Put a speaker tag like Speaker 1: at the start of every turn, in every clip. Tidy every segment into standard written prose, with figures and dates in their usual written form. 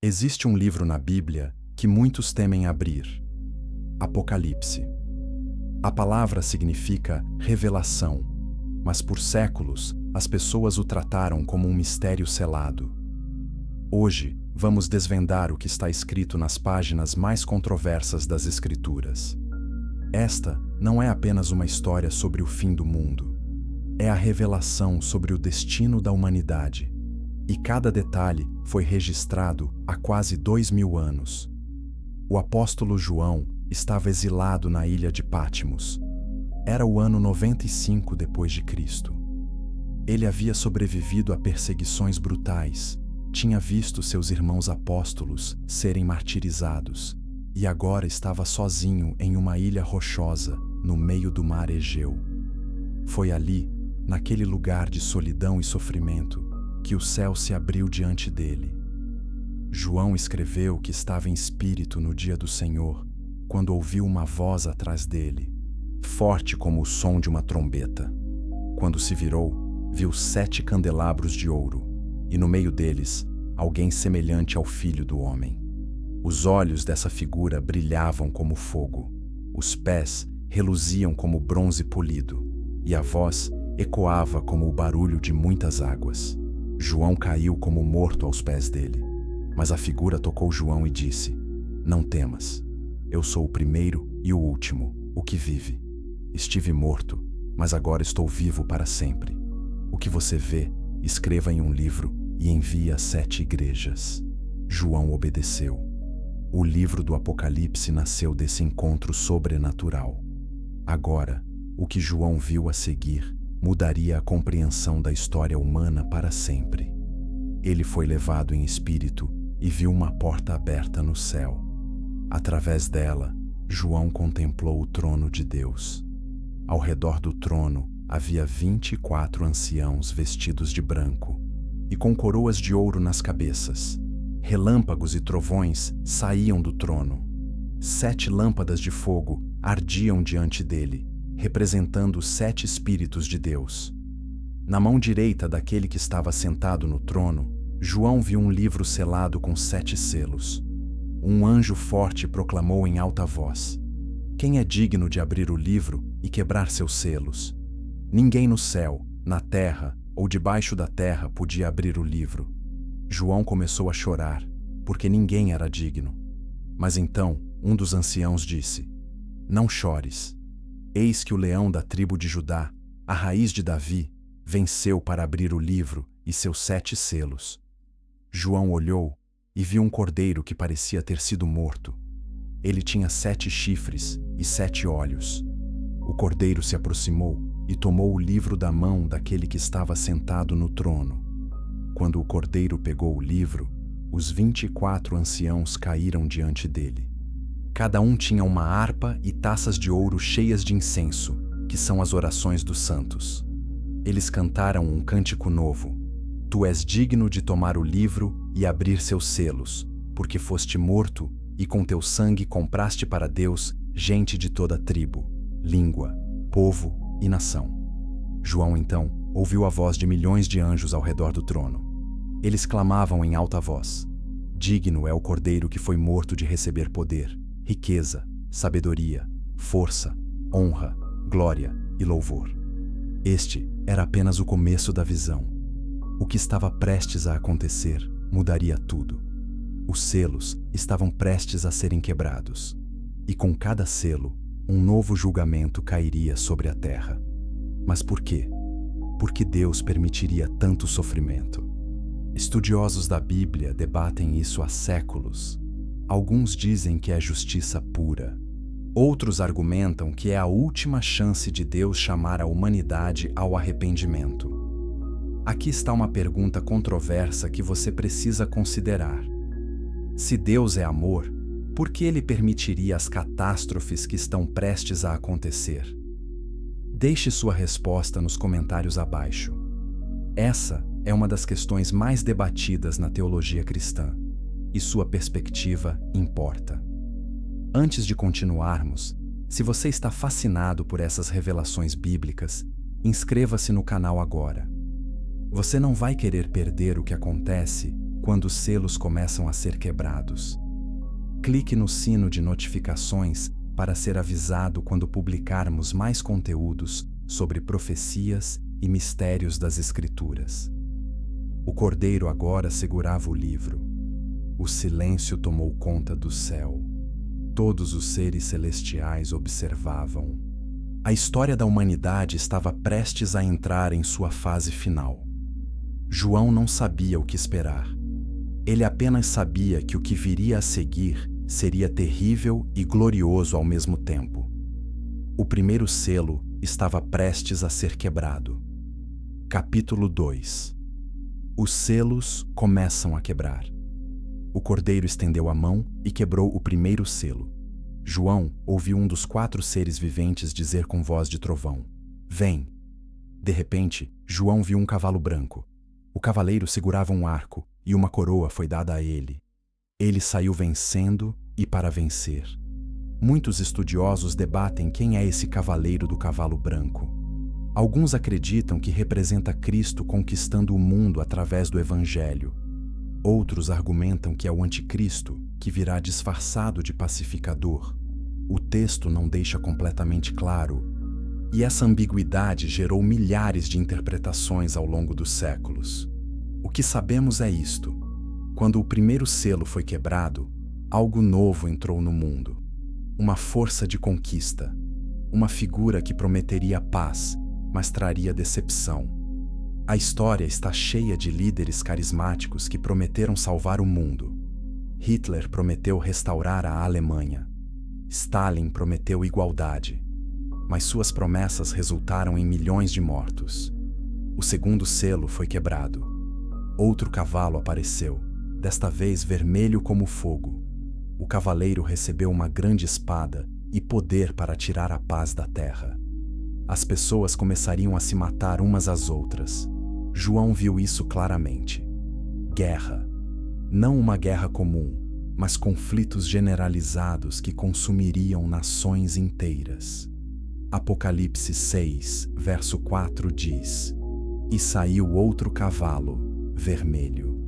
Speaker 1: Existe um livro na Bíblia que muitos temem abrir: Apocalipse. A palavra significa revelação, mas por séculos as pessoas o trataram como um mistério selado. Hoje, vamos desvendar o que está escrito nas páginas mais controversas das Escrituras. Esta não é apenas uma história sobre o fim do mundo. É a revelação sobre o destino da humanidade. E cada detalhe foi registrado há quase 2000 anos. O apóstolo João estava exilado na ilha de Patmos. Era o ano 95 depois de Cristo. Ele havia sobrevivido a perseguições brutais, tinha visto seus irmãos apóstolos serem martirizados e agora estava sozinho em uma ilha rochosa no meio do mar Egeu. Foi ali, naquele lugar de solidão e sofrimento, que o céu se abriu diante dele. João escreveu que estava em espírito no dia do Senhor, quando ouviu uma voz atrás dele, forte como o som de uma trombeta. Quando se virou, viu 7 candelabros de ouro, e no meio deles, alguém semelhante ao Filho do Homem. Os olhos dessa figura brilhavam como fogo, os pés reluziam como bronze polido, e a voz ecoava como o barulho de muitas águas. João caiu como morto aos pés dele, mas a figura tocou João e disse: "Não temas, eu sou o primeiro e o último, o que vive. Estive morto, mas agora estou vivo para sempre. O que você vê, escreva em um livro e envie a 7 igrejas." João obedeceu. O livro do Apocalipse nasceu desse encontro sobrenatural. Agora, o que João viu a seguir mudaria a compreensão da história humana para sempre. Ele foi levado em espírito e viu uma porta aberta no céu. Através dela, João contemplou o trono de Deus. Ao redor do trono havia 24 anciãos vestidos de branco e com coroas de ouro nas cabeças. Relâmpagos e trovões saíam do trono. 7 lâmpadas de fogo ardiam diante dele, representando os 7 Espíritos de Deus. Na mão direita daquele que estava sentado no trono, João viu um livro selado com 7 selos. Um anjo forte proclamou em alta voz: "Quem é digno de abrir o livro e quebrar seus selos?" Ninguém no céu, na terra ou debaixo da terra podia abrir o livro. João começou a chorar, porque ninguém era digno. Mas então, um dos anciãos disse: "Não chores. Eis que o leão da tribo de Judá, a raiz de Davi, venceu para abrir o livro e seus 7 selos." João olhou e viu um cordeiro que parecia ter sido morto. Ele tinha 7 chifres e 7 olhos. O cordeiro se aproximou e tomou o livro da mão daquele que estava sentado no trono. Quando o cordeiro pegou o livro, os 24 anciãos caíram diante dele. Cada um tinha uma harpa e taças de ouro cheias de incenso, que são as orações dos santos. Eles cantaram um cântico novo: "Tu és digno de tomar o livro e abrir seus selos, porque foste morto e com teu sangue compraste para Deus gente de toda tribo, língua, povo e nação." João então ouviu a voz de milhões de anjos ao redor do trono. Eles clamavam em alta voz: "Digno é o cordeiro que foi morto de receber poder, riqueza, sabedoria, força, honra, glória e louvor." Este era apenas o começo da visão. O que estava prestes a acontecer mudaria tudo. Os selos estavam prestes a serem quebrados, e com cada selo, um novo julgamento cairia sobre a terra. Mas por quê? Por que Deus permitiria tanto sofrimento? Estudiosos da Bíblia debatem isso há séculos. Alguns dizem que é justiça pura. Outros argumentam que é a última chance de Deus chamar a humanidade ao arrependimento. Aqui está uma pergunta controversa que você precisa considerar. Se Deus é amor, por que Ele permitiria as catástrofes que estão prestes a acontecer? Deixe sua resposta nos comentários abaixo. Essa é uma das questões mais debatidas na teologia cristã, e sua perspectiva importa. Antes de continuarmos, se você está fascinado por essas revelações bíblicas, inscreva-se no canal agora. Você não vai querer perder o que acontece quando os selos começam a ser quebrados. Clique no sino de notificações para ser avisado quando publicarmos mais conteúdos sobre profecias e mistérios das Escrituras. O Cordeiro agora segurava o livro. O silêncio tomou conta do céu. Todos os seres celestiais observavam. A história da humanidade estava prestes a entrar em sua fase final. João não sabia o que esperar. Ele apenas sabia que o que viria a seguir seria terrível e glorioso ao mesmo tempo. O primeiro selo estava prestes a ser quebrado. Capítulo 2. Os selos começam a quebrar. O Cordeiro estendeu a mão e quebrou o primeiro selo. João ouviu um dos 4 seres viventes dizer com voz de trovão: "Vem!" De repente, João viu um cavalo branco. O cavaleiro segurava um arco e uma coroa foi dada a ele. Ele saiu vencendo e para vencer. Muitos estudiosos debatem quem é esse cavaleiro do cavalo branco. Alguns acreditam que representa Cristo conquistando o mundo através do Evangelho. Outros argumentam que é o Anticristo, que virá disfarçado de pacificador. O texto não deixa completamente claro, e essa ambiguidade gerou milhares de interpretações ao longo dos séculos. O que sabemos é isto: quando o primeiro selo foi quebrado, algo novo entrou no mundo. Uma força de conquista, uma figura que prometeria paz, mas traria decepção. A história está cheia de líderes carismáticos que prometeram salvar o mundo. Hitler prometeu restaurar a Alemanha. Stalin prometeu igualdade. Mas suas promessas resultaram em milhões de mortos. O segundo selo foi quebrado. Outro cavalo apareceu, desta vez vermelho como fogo. O cavaleiro recebeu uma grande espada e poder para tirar a paz da terra. As pessoas começariam a se matar umas às outras. João viu isso claramente. Guerra. Não uma guerra comum, mas conflitos generalizados que consumiriam nações inteiras. Apocalipse 6, verso 4 diz: "E saiu outro cavalo, vermelho.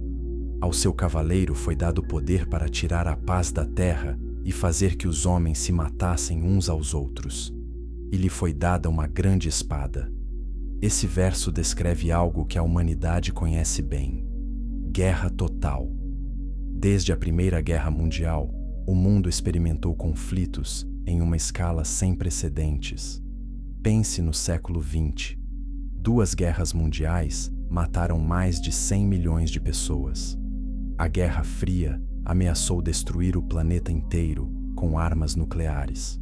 Speaker 1: Ao seu cavaleiro foi dado poder para tirar a paz da terra e fazer que os homens se matassem uns aos outros. E lhe foi dada uma grande espada." Esse verso descreve algo que a humanidade conhece bem: guerra total. Desde a Primeira Guerra Mundial, o mundo experimentou conflitos em uma escala sem precedentes. Pense no século XX. 2 guerras mundiais mataram mais de 100 milhões de pessoas. A Guerra Fria ameaçou destruir o planeta inteiro com armas nucleares.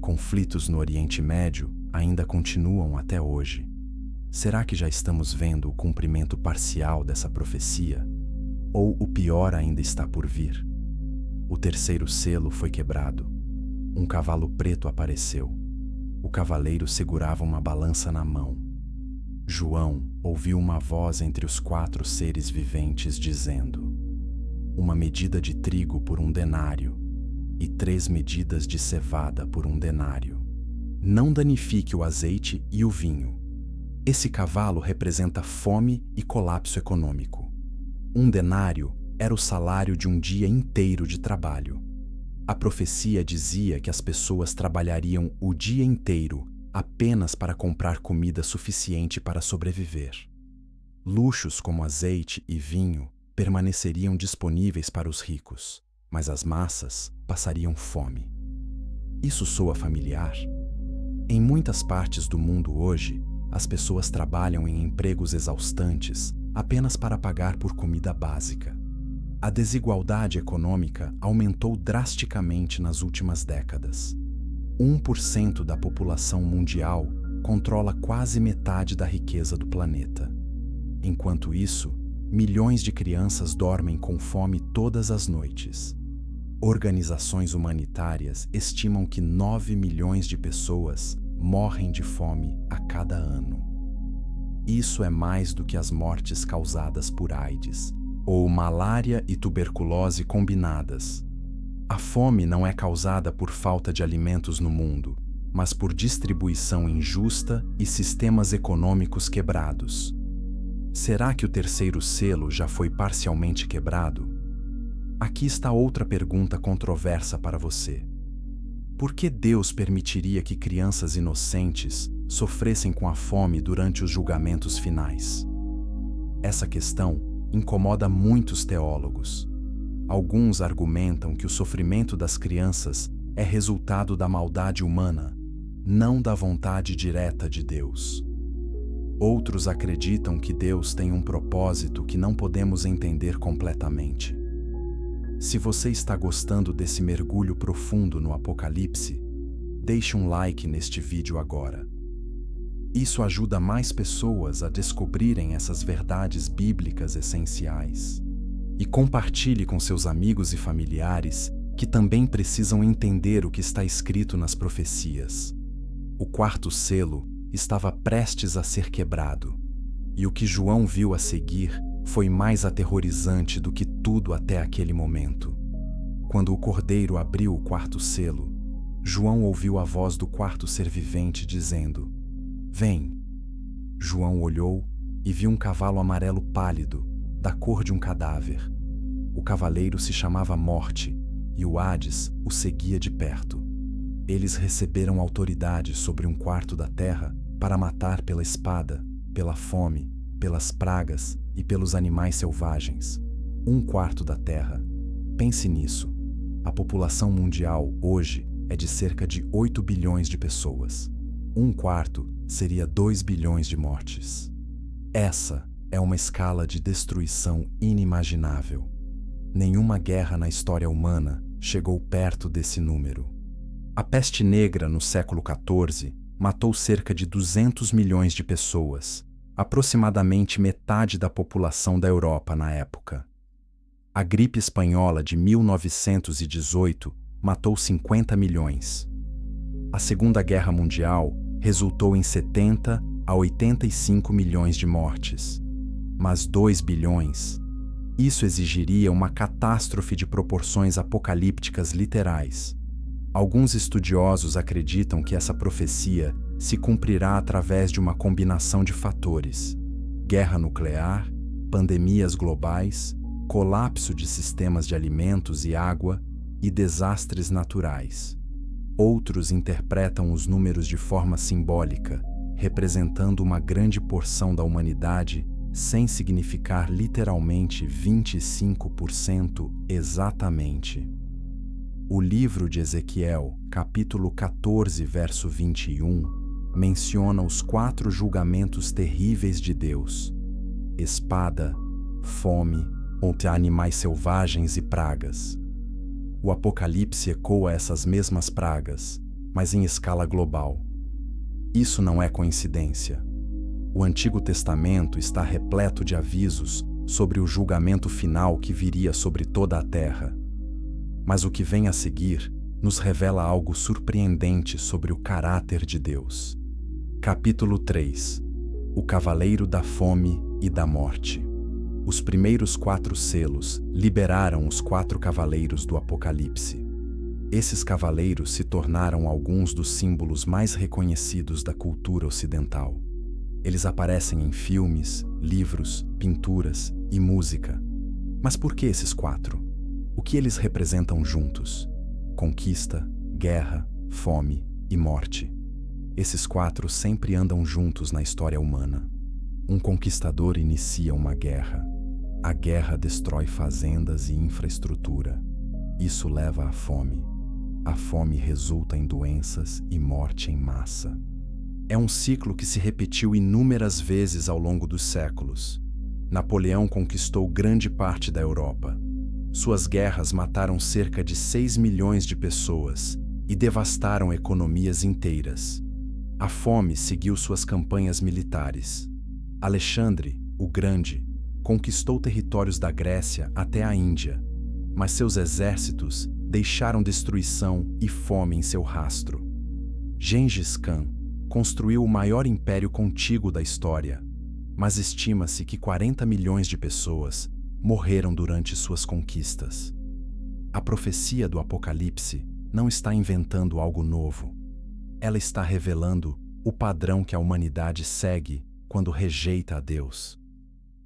Speaker 1: Conflitos no Oriente Médio ainda continuam até hoje. Será que já estamos vendo o cumprimento parcial dessa profecia? Ou o pior ainda está por vir? O terceiro selo foi quebrado. Um cavalo preto apareceu. O cavaleiro segurava uma balança na mão. João ouviu uma voz entre os 4 seres viventes dizendo: "Uma medida de trigo por 1 denário, e 3 medidas de cevada por 1 denário. Não danifique o azeite e o vinho." Esse cavalo representa fome e colapso econômico. 1 denário era o salário de um dia inteiro de trabalho. A profecia dizia que as pessoas trabalhariam o dia inteiro apenas para comprar comida suficiente para sobreviver. Luxos como azeite e vinho permaneceriam disponíveis para os ricos, mas as massas passariam fome. Isso soa familiar? Em muitas partes do mundo hoje, as pessoas trabalham em empregos exaustantes apenas para pagar por comida básica. A desigualdade econômica aumentou drasticamente nas últimas décadas. 1% da população mundial controla quase metade da riqueza do planeta. Enquanto isso, milhões de crianças dormem com fome todas as noites. Organizações humanitárias estimam que 9 milhões de pessoas morrem de fome a cada ano. Isso é mais do que as mortes causadas por AIDS, ou malária e tuberculose combinadas. A fome não é causada por falta de alimentos no mundo, mas por distribuição injusta e sistemas econômicos quebrados. Será que o terceiro selo já foi parcialmente quebrado? Aqui está outra pergunta controversa para você. Por que Deus permitiria que crianças inocentes sofressem com a fome durante os julgamentos finais? Essa questão incomoda muitos teólogos. Alguns argumentam que o sofrimento das crianças é resultado da maldade humana, não da vontade direta de Deus. Outros acreditam que Deus tem um propósito que não podemos entender completamente. Se você está gostando desse mergulho profundo no Apocalipse, deixe um like neste vídeo agora. Isso ajuda mais pessoas a descobrirem essas verdades bíblicas essenciais. E compartilhe com seus amigos e familiares que também precisam entender o que está escrito nas profecias. O quarto selo estava prestes a ser quebrado, e o que João viu a seguir foi mais aterrorizante do que tudo até aquele momento. Quando o cordeiro abriu o quarto selo, João ouviu a voz do quarto ser vivente dizendo: "Vem." João olhou e viu um cavalo amarelo pálido, da cor de um cadáver. O cavaleiro se chamava Morte, e o Hades o seguia de perto. Eles receberam autoridade sobre um quarto da terra para matar pela espada, pela fome, pelas pragas e pelos animais selvagens. Um quarto da terra. Pense nisso. A população mundial hoje é de cerca de 8 bilhões de pessoas. Um quarto seria 2 bilhões de mortes. Essa é uma escala de destruição inimaginável. Nenhuma guerra na história humana chegou perto desse número. A peste negra no século XIV matou cerca de 200 milhões de pessoas, aproximadamente metade da população da Europa na época. A gripe espanhola de 1918 matou 50 milhões. A Segunda Guerra Mundial resultou em 70 a 85 milhões de mortes. Mas 2 bilhões? Isso exigiria uma catástrofe de proporções apocalípticas literais. Alguns estudiosos acreditam que essa profecia se cumprirá através de uma combinação de fatores: guerra nuclear, pandemias globais, colapso de sistemas de alimentos e água e desastres naturais. Outros interpretam os números de forma simbólica, representando uma grande porção da humanidade sem significar literalmente 25% exatamente. O livro de Ezequiel, capítulo 14, verso 21, menciona os 4 julgamentos terríveis de Deus: espada, fome, animais selvagens e pragas. O Apocalipse ecoa essas mesmas pragas, mas em escala global. Isso não é coincidência. O Antigo Testamento está repleto de avisos sobre o julgamento final que viria sobre toda a terra. Mas o que vem a seguir nos revela algo surpreendente sobre o caráter de Deus. Capítulo 3. O Cavaleiro da Fome e da Morte. Os primeiros 4 selos liberaram os 4 cavaleiros do Apocalipse. Esses cavaleiros se tornaram alguns dos símbolos mais reconhecidos da cultura ocidental. Eles aparecem em filmes, livros, pinturas e música. Mas por que esses 4? O que eles representam juntos? Conquista, guerra, fome e morte. Esses 4 sempre andam juntos na história humana. Um conquistador inicia uma guerra. A guerra destrói fazendas e infraestrutura. Isso leva à fome. A fome resulta em doenças e morte em massa. É um ciclo que se repetiu inúmeras vezes ao longo dos séculos. Napoleão conquistou grande parte da Europa. Suas guerras mataram cerca de 6 milhões de pessoas e devastaram economias inteiras. A fome seguiu suas campanhas militares. Alexandre, o Grande, conquistou territórios da Grécia até a Índia, mas seus exércitos deixaram destruição e fome em seu rastro. Gengis Khan construiu o maior império contíguo da história, mas estima-se que 40 milhões de pessoas morreram durante suas conquistas. A profecia do Apocalipse não está inventando algo novo. Ela está revelando o padrão que a humanidade segue quando rejeita a Deus.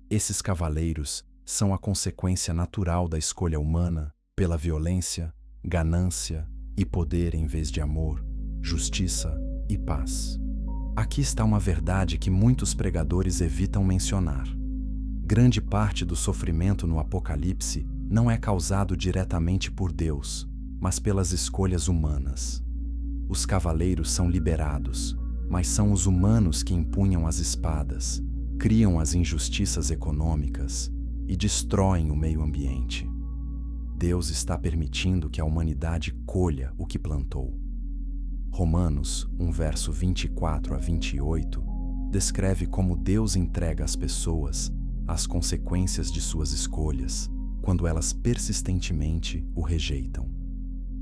Speaker 1: Esses cavaleiros são a consequência natural da escolha humana pela violência, ganância e poder em vez de amor, justiça e paz. Aqui está uma verdade que muitos pregadores evitam mencionar. Grande parte do sofrimento no Apocalipse não é causado diretamente por Deus, mas pelas escolhas humanas. Os cavaleiros são liberados, mas são os humanos que empunham as espadas, criam as injustiças econômicas e destroem o meio ambiente. Deus está permitindo que a humanidade colha o que plantou. Romanos 1 verso 24 a 28 descreve como Deus entrega às pessoas as consequências de suas escolhas quando elas persistentemente o rejeitam.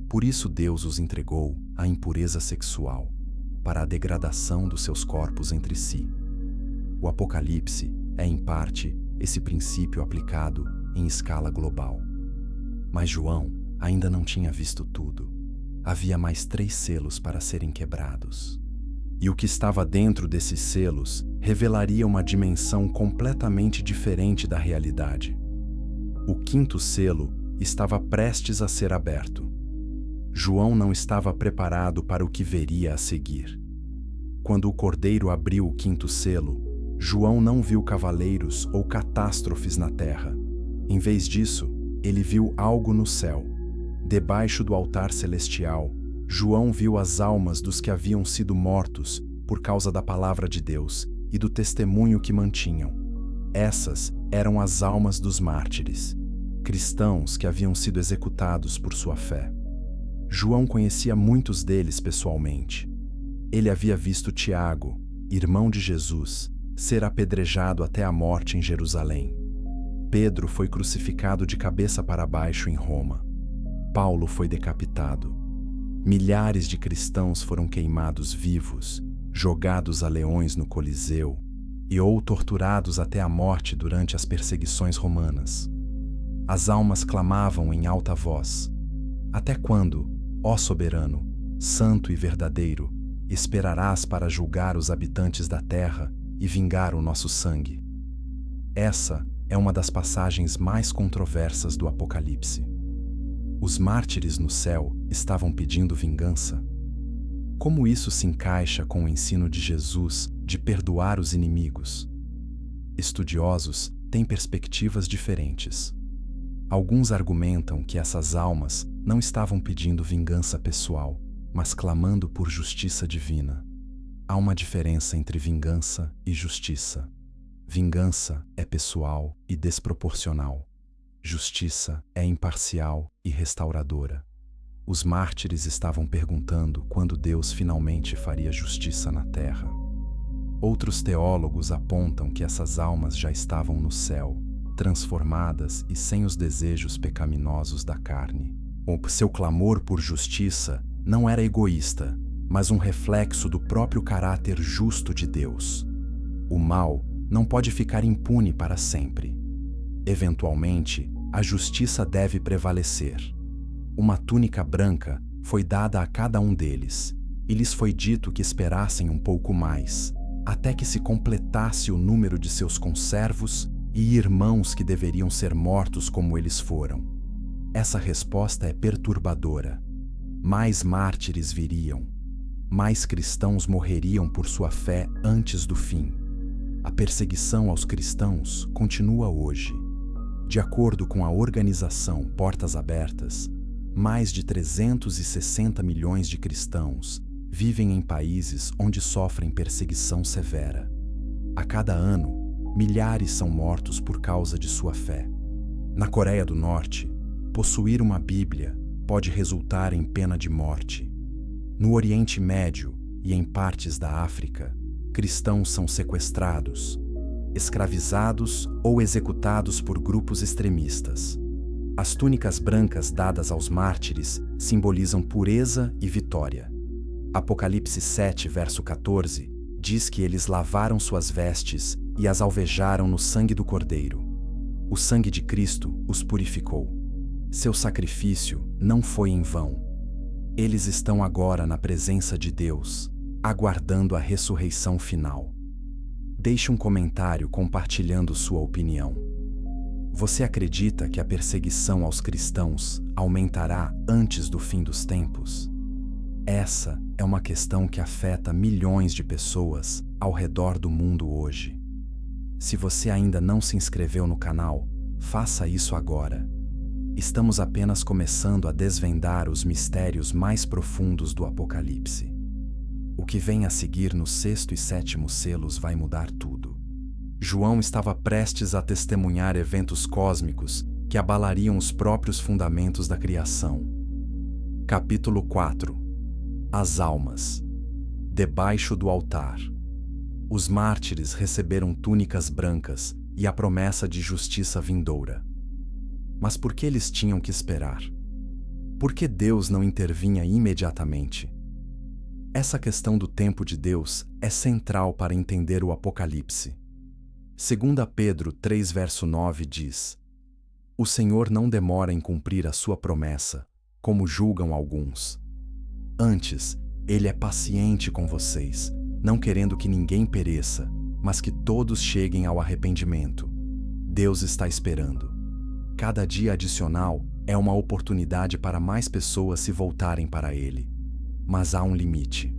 Speaker 1: Por isso Deus os entregou à impureza sexual, para a degradação dos seus corpos entre si. O Apocalipse é, em parte, esse princípio aplicado em escala global. Mas João ainda não tinha visto tudo. Havia mais 3 selos para serem quebrados. E o que estava dentro desses selos revelaria uma dimensão completamente diferente da realidade. O 5º selo estava prestes a ser aberto. João não estava preparado para o que veria a seguir. Quando o Cordeiro abriu o 5º selo, João não viu cavaleiros ou catástrofes na terra. Em vez disso, ele viu algo no céu. Debaixo do altar celestial, João viu as almas dos que haviam sido mortos por causa da palavra de Deus e do testemunho que mantinham. Essas eram as almas dos mártires, cristãos que haviam sido executados por sua fé. João conhecia muitos deles pessoalmente. Ele havia visto Tiago, irmão de Jesus, ser apedrejado até a morte em Jerusalém. Pedro foi crucificado de cabeça para baixo em Roma. Paulo foi decapitado. Milhares de cristãos foram queimados vivos, jogados a leões no Coliseu ou torturados até a morte durante as perseguições romanas. As almas clamavam em alta voz: "Até quando, ó soberano, santo e verdadeiro, esperarás para julgar os habitantes da terra e vingar o nosso sangue?" Essa é uma das passagens mais controversas do Apocalipse. Os mártires no céu estavam pedindo vingança? Como isso se encaixa com o ensino de Jesus de perdoar os inimigos? Estudiosos têm perspectivas diferentes. Alguns argumentam que essas almas não estavam pedindo vingança pessoal, mas clamando por justiça divina. Há uma diferença entre vingança e justiça. Vingança é pessoal e desproporcional. Justiça é imparcial e restauradora. Os mártires estavam perguntando quando Deus finalmente faria justiça na terra. Outros teólogos apontam que essas almas já estavam no céu, transformadas e sem os desejos pecaminosos da carne. O seu clamor por justiça não era egoísta, mas um reflexo do próprio caráter justo de Deus. O mal não pode ficar impune para sempre. Eventualmente, a justiça deve prevalecer. Uma túnica branca foi dada a cada um deles, e lhes foi dito que esperassem um pouco mais, até que se completasse o número de seus conservos e irmãos que deveriam ser mortos como eles foram. Essa resposta é perturbadora. Mais mártires viriam. Mais cristãos morreriam por sua fé antes do fim. A perseguição aos cristãos continua hoje. De acordo com a organização Portas Abertas, mais de 360 milhões de cristãos vivem em países onde sofrem perseguição severa. A cada ano, milhares são mortos por causa de sua fé. Na Coreia do Norte, possuir uma Bíblia pode resultar em pena de morte. No Oriente Médio e em partes da África, cristãos são sequestrados, escravizados ou executados por grupos extremistas. As túnicas brancas dadas aos mártires simbolizam pureza e vitória. Apocalipse 7, verso 14, diz que eles lavaram suas vestes e as alvejaram no sangue do Cordeiro. O sangue de Cristo os purificou. Seu sacrifício não foi em vão. Eles estão agora na presença de Deus, aguardando a ressurreição final. Deixe um comentário compartilhando sua opinião. Você acredita que a perseguição aos cristãos aumentará antes do fim dos tempos? Essa é uma questão que afeta milhões de pessoas ao redor do mundo hoje. Se você ainda não se inscreveu no canal, faça isso agora. Estamos apenas começando a desvendar os mistérios mais profundos do Apocalipse. O que vem a seguir no 6º e 7º selos vai mudar tudo. João estava prestes a testemunhar eventos cósmicos que abalariam os próprios fundamentos da criação. Capítulo 4. As almas. Debaixo do altar. Os mártires receberam túnicas brancas e a promessa de justiça vindoura. Mas por que eles tinham que esperar? Por que Deus não intervinha imediatamente? Essa questão do tempo de Deus é central para entender o Apocalipse. 2 Pedro 3, verso 9 diz: O Senhor não demora em cumprir a sua promessa, como julgam alguns. Antes, Ele é paciente com vocês, não querendo que ninguém pereça, mas que todos cheguem ao arrependimento. Deus está esperando. Cada dia adicional é uma oportunidade para mais pessoas se voltarem para Ele. Mas há um limite.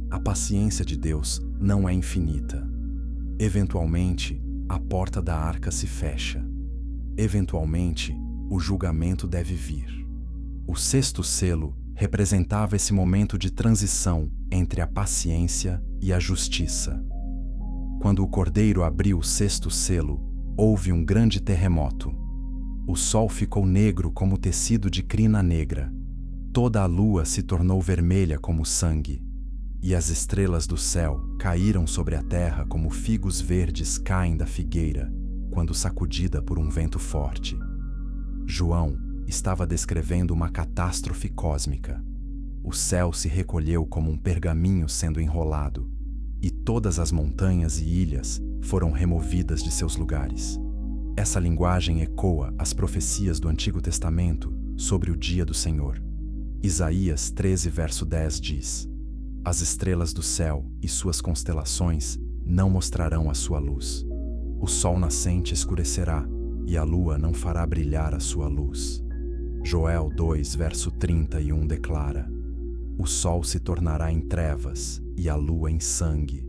Speaker 1: A paciência de Deus não é infinita. Eventualmente, a porta da arca se fecha. Eventualmente, o julgamento deve vir. O 6º selo representava esse momento de transição entre a paciência e a justiça. Quando o Cordeiro abriu o 6º selo, houve um grande terremoto. O sol ficou negro como tecido de crina negra. Toda a lua se tornou vermelha como sangue, e as estrelas do céu caíram sobre a terra como figos verdes caem da figueira, quando sacudida por um vento forte. João estava descrevendo uma catástrofe cósmica. O céu se recolheu como um pergaminho sendo enrolado, e todas as montanhas e ilhas foram removidas de seus lugares. Essa linguagem ecoa as profecias do Antigo Testamento sobre o dia do Senhor. Isaías 13, verso 10 diz: As estrelas do céu e suas constelações não mostrarão a sua luz. O sol nascente escurecerá, e a lua não fará brilhar a sua luz. Joel 2, verso 31 declara: O sol se tornará em trevas e a lua em sangue,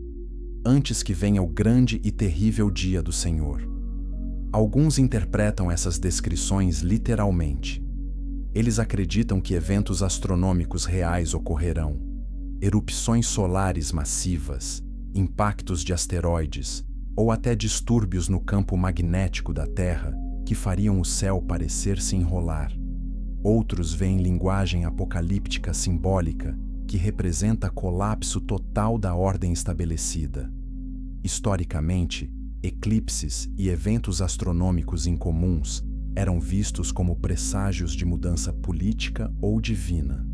Speaker 1: antes que venha o grande e terrível dia do Senhor. Alguns interpretam essas descrições literalmente. Eles acreditam que eventos astronômicos reais ocorrerão: erupções solares massivas, impactos de asteroides, ou até distúrbios no campo magnético da Terra que fariam o céu parecer se enrolar. Outros veem linguagem apocalíptica simbólica que representa colapso total da ordem estabelecida. Historicamente, eclipses e eventos astronômicos incomuns eram vistos como presságios de mudança política ou divina.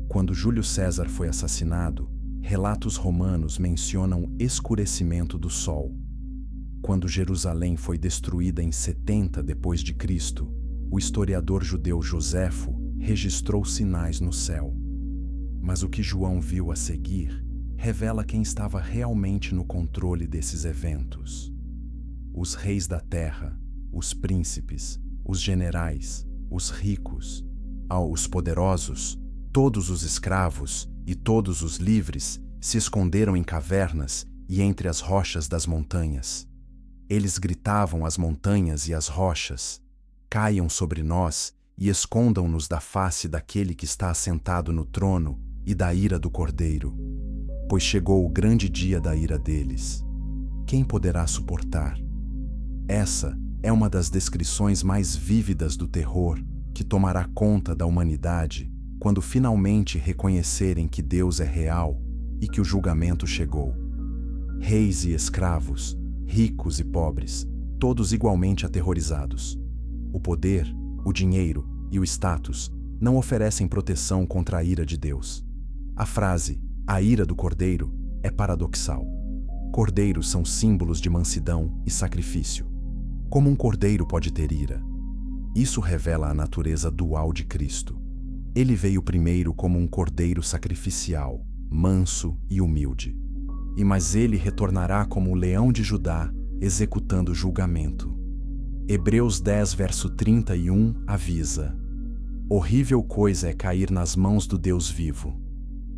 Speaker 1: Quando Júlio César foi assassinado, relatos romanos mencionam escurecimento do sol. Quando Jerusalém foi destruída em 70 d.C., o historiador judeu Joséfo registrou sinais no céu. Mas o que João viu a seguir revela quem estava realmente no controle desses eventos. Os reis da terra, os príncipes, os generais, os ricos, os poderosos, todos os escravos e todos os livres se esconderam em cavernas e entre as rochas das montanhas. Eles gritavam às montanhas e às rochas: Caiam sobre nós e escondam-nos da face daquele que está assentado no trono e da ira do Cordeiro, pois chegou o grande dia da ira deles. Quem poderá suportar? Essa é uma das descrições mais vívidas do terror que tomará conta da humanidade quando finalmente reconhecerem que Deus é real e que o julgamento chegou. Reis e escravos, ricos e pobres, todos igualmente aterrorizados. O poder, o dinheiro e o status não oferecem proteção contra a ira de Deus. A frase, a ira do Cordeiro, é paradoxal. Cordeiros são símbolos de mansidão e sacrifício. Como um cordeiro pode ter ira? Isso revela a natureza dual de Cristo. Ele veio primeiro como um cordeiro sacrificial, manso e humilde. mas ele retornará como o leão de Judá, executando julgamento. Hebreus 10, verso 31 avisa: horrível coisa é cair nas mãos do Deus vivo.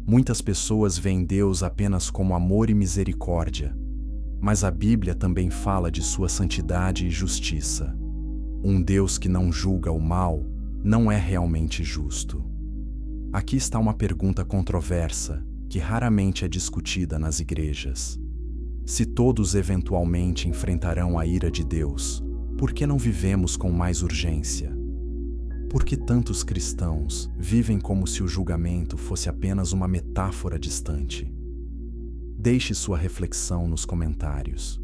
Speaker 1: Muitas pessoas veem Deus apenas como amor e misericórdia, mas a Bíblia também fala de sua santidade e justiça. Um Deus que não julga o mal não é realmente justo. Aqui está uma pergunta controversa que raramente é discutida nas igrejas. Se todos eventualmente enfrentarão a ira de Deus, por que não vivemos com mais urgência? Por que tantos cristãos vivem como se o julgamento fosse apenas uma metáfora distante? Deixe sua reflexão nos comentários.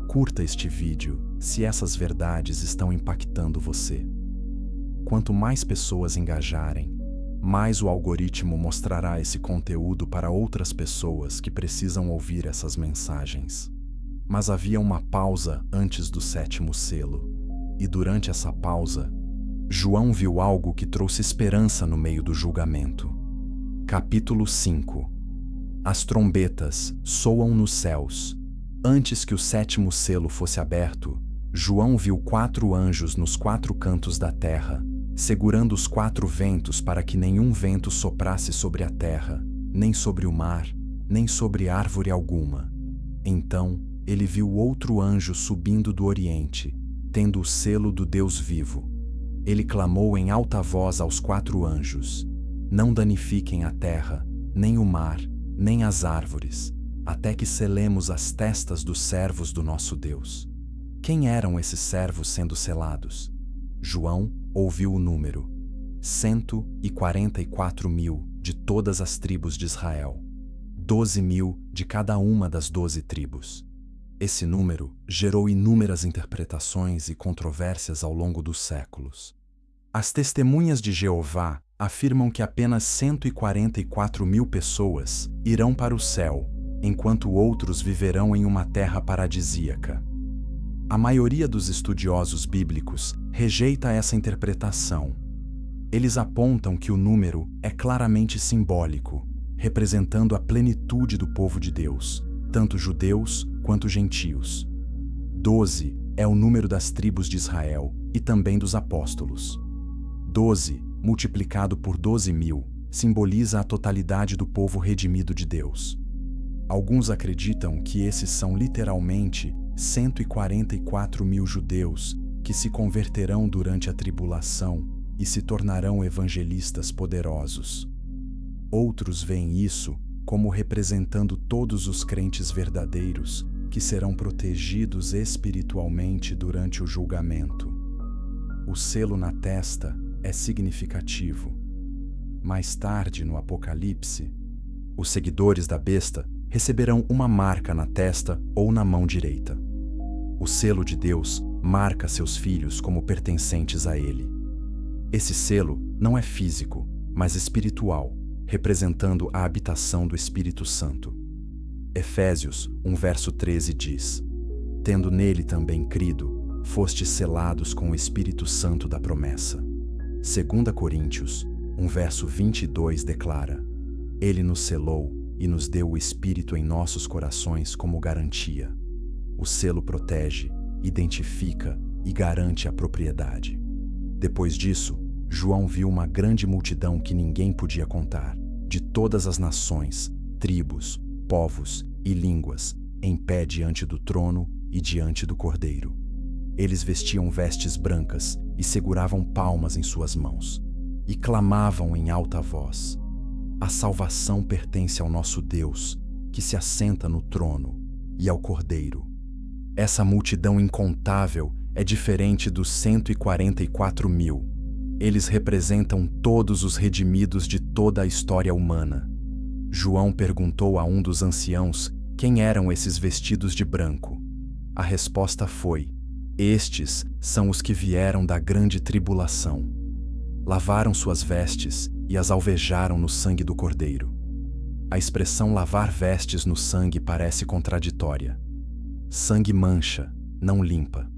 Speaker 1: Curta este vídeo se essas verdades estão impactando você. Quanto mais pessoas engajarem, mais o algoritmo mostrará esse conteúdo para outras pessoas que precisam ouvir essas mensagens. Mas havia uma pausa antes do 7º selo, e durante essa pausa, João viu algo que trouxe esperança no meio do julgamento. Capítulo 5. As trombetas soam nos céus. Antes que o 7º selo fosse aberto, João viu 4 anjos nos 4 cantos da terra, segurando os 4 ventos para que nenhum vento soprasse sobre a terra, nem sobre o mar, nem sobre árvore alguma. Então, ele viu outro anjo subindo do oriente, tendo o selo do Deus vivo. Ele clamou em alta voz aos 4 anjos: não danifiquem a terra, nem o mar, nem as árvores, até que selemos as testas dos servos do nosso Deus. Quem eram esses servos sendo selados? João ouviu o número: 144.000 de todas as tribos de Israel, 12.000 de cada uma das 12 tribos. Esse número gerou inúmeras interpretações e controvérsias ao longo dos séculos. As testemunhas de Jeová afirmam que apenas 144.000 pessoas irão para o céu, enquanto outros viverão em uma terra paradisíaca. A maioria dos estudiosos bíblicos rejeita essa interpretação. Eles apontam que o número é claramente simbólico, representando a plenitude do povo de Deus, tanto judeus quanto gentios. 12 é o número das tribos de Israel e também dos apóstolos. 12, multiplicado por 12.000, simboliza a totalidade do povo redimido de Deus. Alguns acreditam que esses são literalmente 144.000 judeus que se converterão durante a tribulação e se tornarão evangelistas poderosos. Outros veem isso como representando todos os crentes verdadeiros que serão protegidos espiritualmente durante o julgamento. O selo na testa é significativo. Mais tarde, no Apocalipse, os seguidores da besta receberão uma marca na testa ou na mão direita. O selo de Deus marca seus filhos como pertencentes a Ele. Esse selo não é físico, mas espiritual, representando a habitação do Espírito Santo. Efésios 1, verso 13 diz: tendo nele também crido, fostes selados com o Espírito Santo da promessa. 2 Coríntios 1, verso 22 declara: ele nos selou e nos deu o Espírito em nossos corações como garantia. O selo protege, identifica e garante a propriedade. Depois disso, João viu uma grande multidão que ninguém podia contar, de todas as nações, tribos, povos e línguas, em pé diante do trono e diante do Cordeiro. Eles vestiam vestes brancas e seguravam palmas em suas mãos, e clamavam em alta voz: a salvação pertence ao nosso Deus, que se assenta no trono, e ao Cordeiro. Essa multidão incontável é diferente dos 144.000. Eles representam todos os redimidos de toda a história humana. João perguntou a um dos anciãos quem eram esses vestidos de branco. A resposta foi: estes são os que vieram da grande tribulação. Lavaram suas vestes e as alvejaram no sangue do Cordeiro. A expressão lavar vestes no sangue parece contraditória. Sangue mancha, não limpa.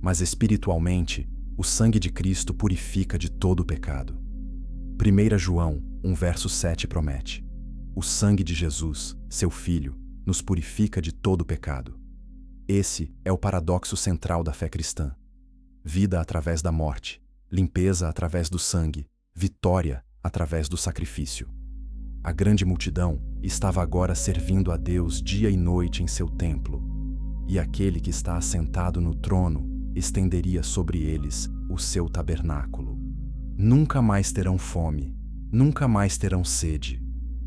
Speaker 1: Mas espiritualmente, o sangue de Cristo purifica de todo o pecado. 1 João 1, verso 7 promete: o sangue de Jesus, seu Filho, nos purifica de todo pecado. Esse é o paradoxo central da fé cristã. Vida através da morte, limpeza através do sangue, vitória através do sacrifício. A grande multidão estava agora servindo a Deus dia e noite em seu templo, e aquele que está assentado no trono estenderia sobre eles o seu tabernáculo. Nunca mais terão fome, nunca mais terão sede.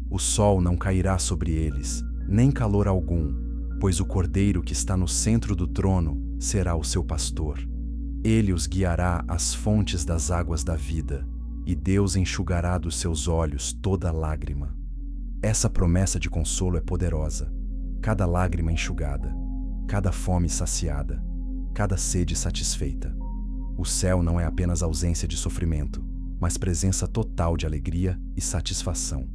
Speaker 1: O sol não cairá sobre eles, nem calor algum, pois o Cordeiro que está no centro do trono será o seu pastor. Ele os guiará às fontes das águas da vida, e Deus enxugará dos seus olhos toda lágrima. Essa promessa de consolo é poderosa. Cada lágrima enxugada, cada fome saciada, cada sede satisfeita. O céu não é apenas ausência de sofrimento, mas presença total de alegria e satisfação.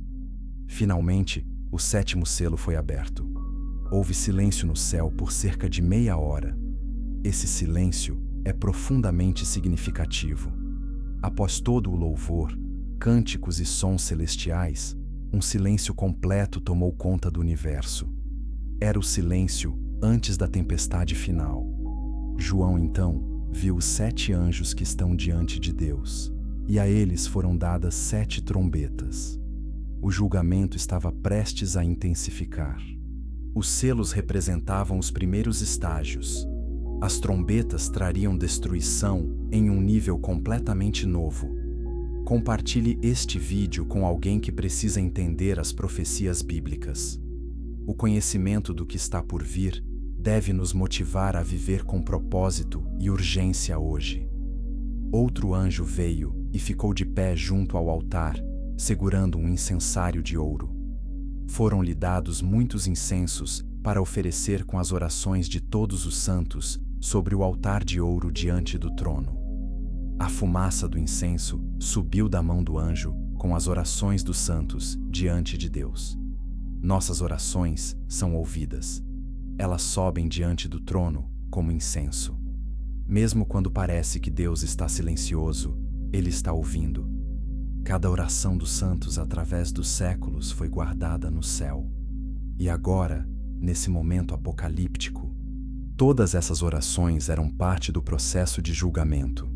Speaker 1: Finalmente, o 7º selo foi aberto. Houve silêncio no céu por cerca de meia hora. Esse silêncio é profundamente significativo. Após todo o louvor, cânticos e sons celestiais, um silêncio completo tomou conta do universo. Era o silêncio antes da tempestade final. João, então, viu os 7 anjos que estão diante de Deus, e a eles foram dadas 7 trombetas. O julgamento estava prestes a intensificar. Os selos representavam os primeiros estágios. As trombetas trariam destruição em um nível completamente novo. Compartilhe este vídeo com alguém que precisa entender as profecias bíblicas. O conhecimento do que está por vir deve nos motivar a viver com propósito e urgência hoje. Outro anjo veio e ficou de pé junto ao altar, segurando um incensário de ouro. Foram-lhe dados muitos incensos para oferecer com as orações de todos os santos sobre o altar de ouro diante do trono. A fumaça do incenso subiu da mão do anjo com as orações dos santos diante de Deus. Nossas orações são ouvidas. Elas sobem diante do trono como incenso. Mesmo quando parece que Deus está silencioso, Ele está ouvindo. Cada oração dos santos através dos séculos foi guardada no céu. E agora, nesse momento apocalíptico, todas essas orações eram parte do processo de julgamento.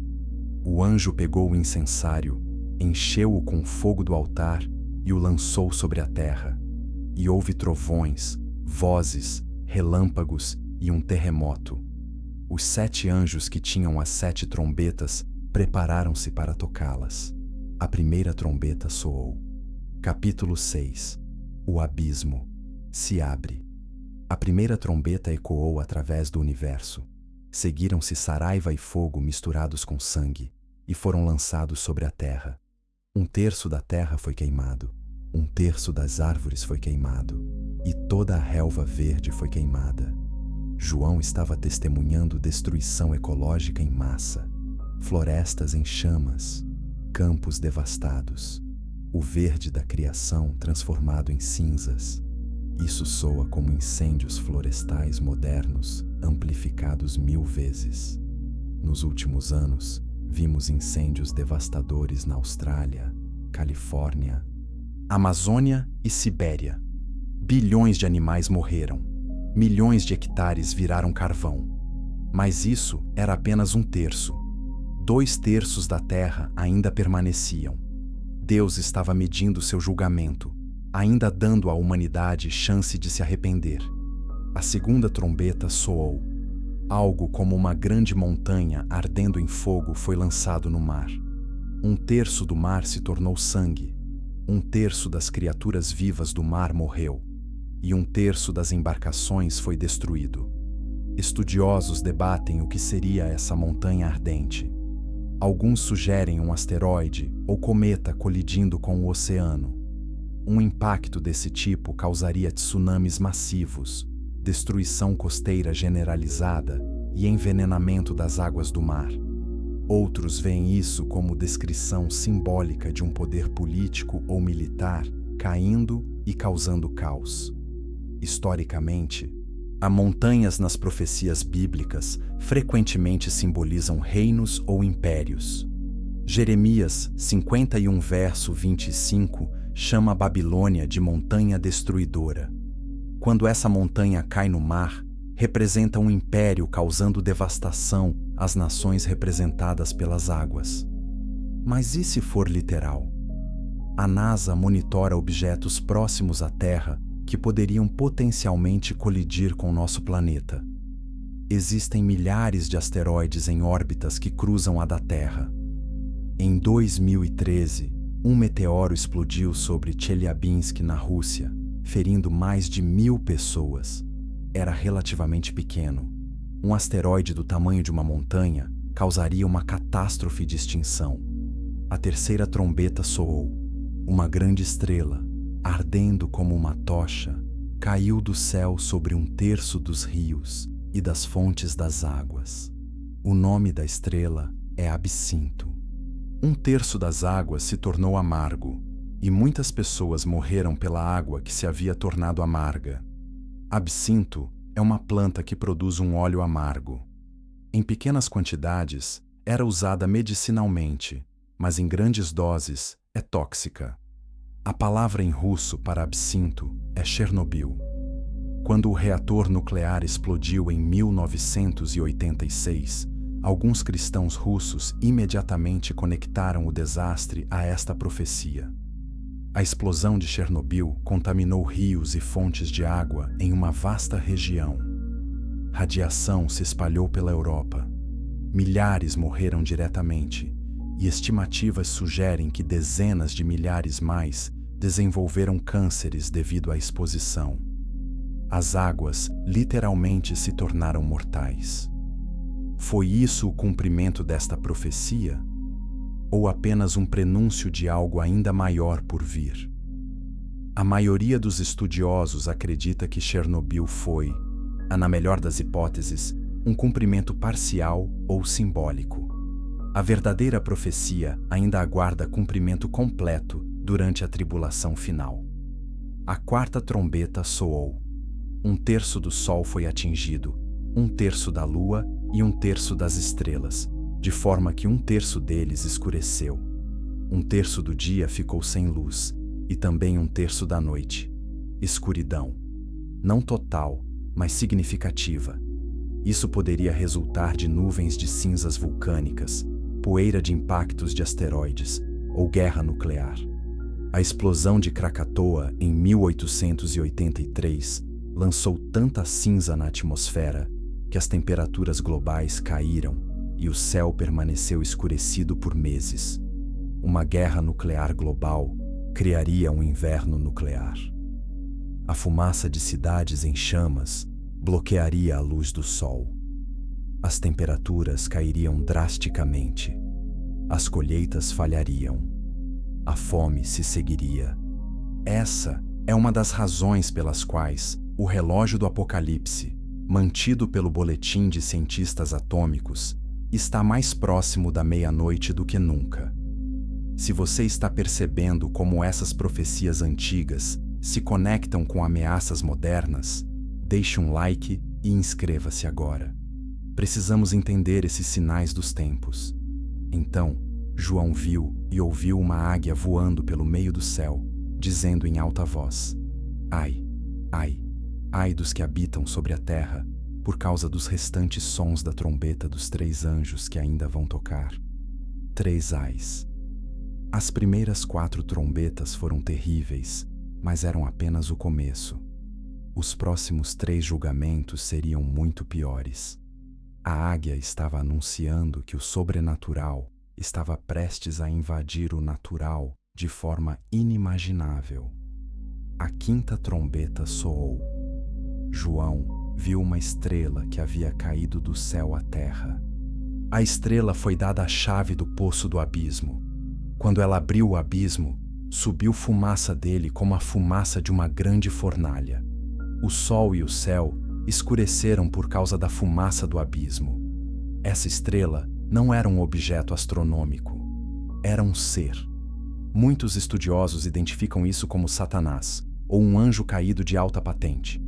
Speaker 1: O anjo pegou o incensário, encheu-o com o fogo do altar e o lançou sobre a terra. E houve trovões, vozes, relâmpagos e um terremoto. Os 7 anjos que tinham as 7 trombetas prepararam-se para tocá-las. A primeira trombeta soou. Capítulo 6. O abismo se abre. A primeira trombeta ecoou através do universo. Seguiram-se saraiva e fogo misturados com sangue, e foram lançados sobre a terra. 1/3 da terra foi queimado, 1/3 das árvores foi queimado, e toda a relva verde foi queimada. João estava testemunhando destruição ecológica em massa, florestas em chamas, campos devastados, o verde da criação transformado em cinzas. Isso soa como incêndios florestais modernos, amplificados 1000 vezes. Nos últimos anos, vimos incêndios devastadores na Austrália, Califórnia, Amazônia e Sibéria. Bilhões de animais morreram. Milhões de hectares viraram carvão. Mas isso era apenas 1/3. 2/3 da terra ainda permaneciam. Deus estava medindo seu julgamento, ainda dando à humanidade chance de se arrepender. A segunda trombeta soou. Algo como uma grande montanha ardendo em fogo foi lançado no mar. 1/3 do mar se tornou sangue. 1/3 das criaturas vivas do mar morreu. E 1/3 das embarcações foi destruído. Estudiosos debatem o que seria essa montanha ardente. Alguns sugerem um asteroide ou cometa colidindo com o oceano. Um impacto desse tipo causaria tsunamis massivos, destruição costeira generalizada e envenenamento das águas do mar. Outros veem isso como descrição simbólica de um poder político ou militar caindo e causando caos. Historicamente, há montanhas nas profecias bíblicas frequentemente simbolizam reinos ou impérios. Jeremias 51, verso 25, chama a Babilônia de montanha destruidora. Quando essa montanha cai no mar, representa um império causando devastação às nações representadas pelas águas. Mas e se for literal? A NASA monitora objetos próximos à Terra que poderiam potencialmente colidir com nosso planeta. Existem milhares de asteroides em órbitas que cruzam a da Terra. Em 2013, um meteoro explodiu sobre Chelyabinsk, na Rússia, ferindo mais de 1.000 pessoas. Era relativamente pequeno. Um asteroide do tamanho de uma montanha causaria uma catástrofe de extinção. A terceira trombeta soou. Uma grande estrela, ardendo como uma tocha, caiu do céu sobre 1/3 dos rios e das fontes das águas. O nome da estrela é Absinto. 1/3 das águas se tornou amargo, e muitas pessoas morreram pela água que se havia tornado amarga. Absinto é uma planta que produz um óleo amargo. Em pequenas quantidades, era usada medicinalmente, mas em grandes doses é tóxica. A palavra em russo para absinto é Chernobyl. Quando o reator nuclear explodiu em 1986, alguns cristãos russos imediatamente conectaram o desastre a esta profecia. A explosão de Chernobyl contaminou rios e fontes de água em uma vasta região. Radiação se espalhou pela Europa. Milhares morreram diretamente, e estimativas sugerem que dezenas de milhares mais desenvolveram cânceres devido à exposição. As águas literalmente se tornaram mortais. Foi isso o cumprimento desta profecia? Ou apenas um prenúncio de algo ainda maior por vir? A maioria dos estudiosos acredita que Chernobyl foi, na melhor das hipóteses, um cumprimento parcial ou simbólico. A verdadeira profecia ainda aguarda cumprimento completo durante a tribulação final. A quarta trombeta soou. 1/3 do Sol foi atingido, 1/3 da Lua e 1/3 das estrelas, de forma que 1/3 deles escureceu. 1/3 do dia ficou sem luz, e também 1/3 da noite. Escuridão. Não total, mas significativa. Isso poderia resultar de nuvens de cinzas vulcânicas, poeira de impactos de asteroides ou guerra nuclear. A explosão de Krakatoa em 1883 lançou tanta cinza na atmosfera que as temperaturas globais caíram e o céu permaneceu escurecido por meses. Uma guerra nuclear global criaria um inverno nuclear. A fumaça de cidades em chamas bloquearia a luz do sol. As temperaturas cairiam drasticamente. As colheitas falhariam. A fome se seguiria. Essa é uma das razões pelas quais o relógio do Apocalipse, mantido pelo Boletim de Cientistas Atômicos, está mais próximo da meia-noite do que nunca. Se você está percebendo como essas profecias antigas se conectam com ameaças modernas, deixe um like e inscreva-se agora. Precisamos entender esses sinais dos tempos. Então, João viu e ouviu uma águia voando pelo meio do céu, dizendo em alta voz: Ai, ai, ai dos que habitam sobre a terra, por causa dos restantes sons da trombeta dos 3 anjos que ainda vão tocar. 3 ais. As primeiras 4 trombetas foram terríveis, mas eram apenas o começo. Os próximos 3 julgamentos seriam muito piores. A águia estava anunciando que o sobrenatural estava prestes a invadir o natural de forma inimaginável. A 5ª trombeta soou. João viu uma estrela que havia caído do céu à terra. A estrela foi dada a chave do poço do abismo. Quando ela abriu o abismo, subiu fumaça dele como a fumaça de uma grande fornalha. O sol e o céu escureceram por causa da fumaça do abismo. Essa estrela não era um objeto astronômico, era um ser. Muitos estudiosos identificam isso como Satanás, ou um anjo caído de alta patente.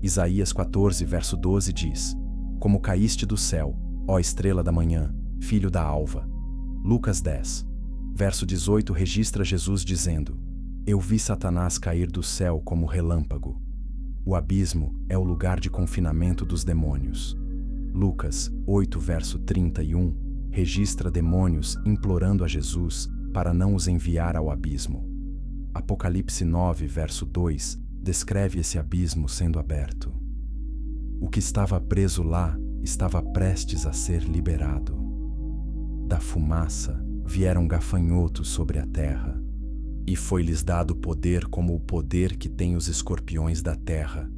Speaker 1: Isaías 14, verso 12 diz: Como caíste do céu, ó estrela da manhã, filho da alva. Lucas 10, verso 18 registra Jesus dizendo: Eu vi Satanás cair do céu como relâmpago. O abismo é o lugar de confinamento dos demônios. Lucas 8, verso 31, registra demônios implorando a Jesus para não os enviar ao abismo. Apocalipse 9, verso 2, descreve esse abismo sendo aberto. O que estava preso lá estava prestes a ser liberado. Da fumaça vieram gafanhotos sobre a terra, e foi-lhes dado poder como o poder que tem os escorpiões da terra.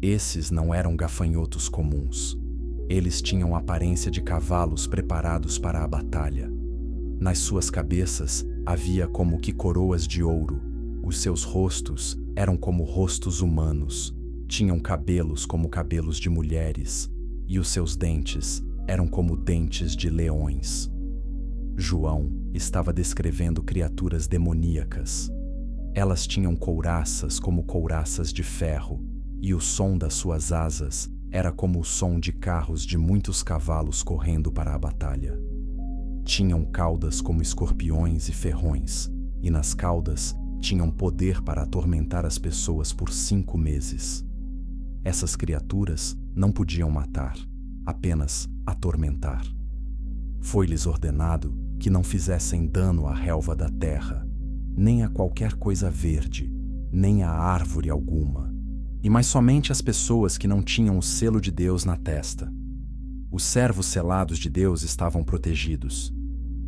Speaker 1: Esses não eram gafanhotos comuns. Eles tinham aparência de cavalos preparados para a batalha. Nas suas cabeças havia como que coroas de ouro. Os seus rostos eram como rostos humanos. Tinham cabelos como cabelos de mulheres, e os seus dentes eram como dentes de leões. João estava descrevendo criaturas demoníacas. Elas tinham couraças como couraças de ferro, e o som das suas asas era como o som de carros de muitos cavalos correndo para a batalha. Tinham caudas como escorpiões e ferrões, e nas caudas tinham poder para atormentar as pessoas por 5 meses. Essas criaturas não podiam matar, apenas atormentar. Foi-lhes ordenado que não fizessem dano à relva da terra, nem a qualquer coisa verde, nem a árvore alguma, mas somente as pessoas que não tinham o selo de Deus na testa. Os servos selados de Deus estavam protegidos.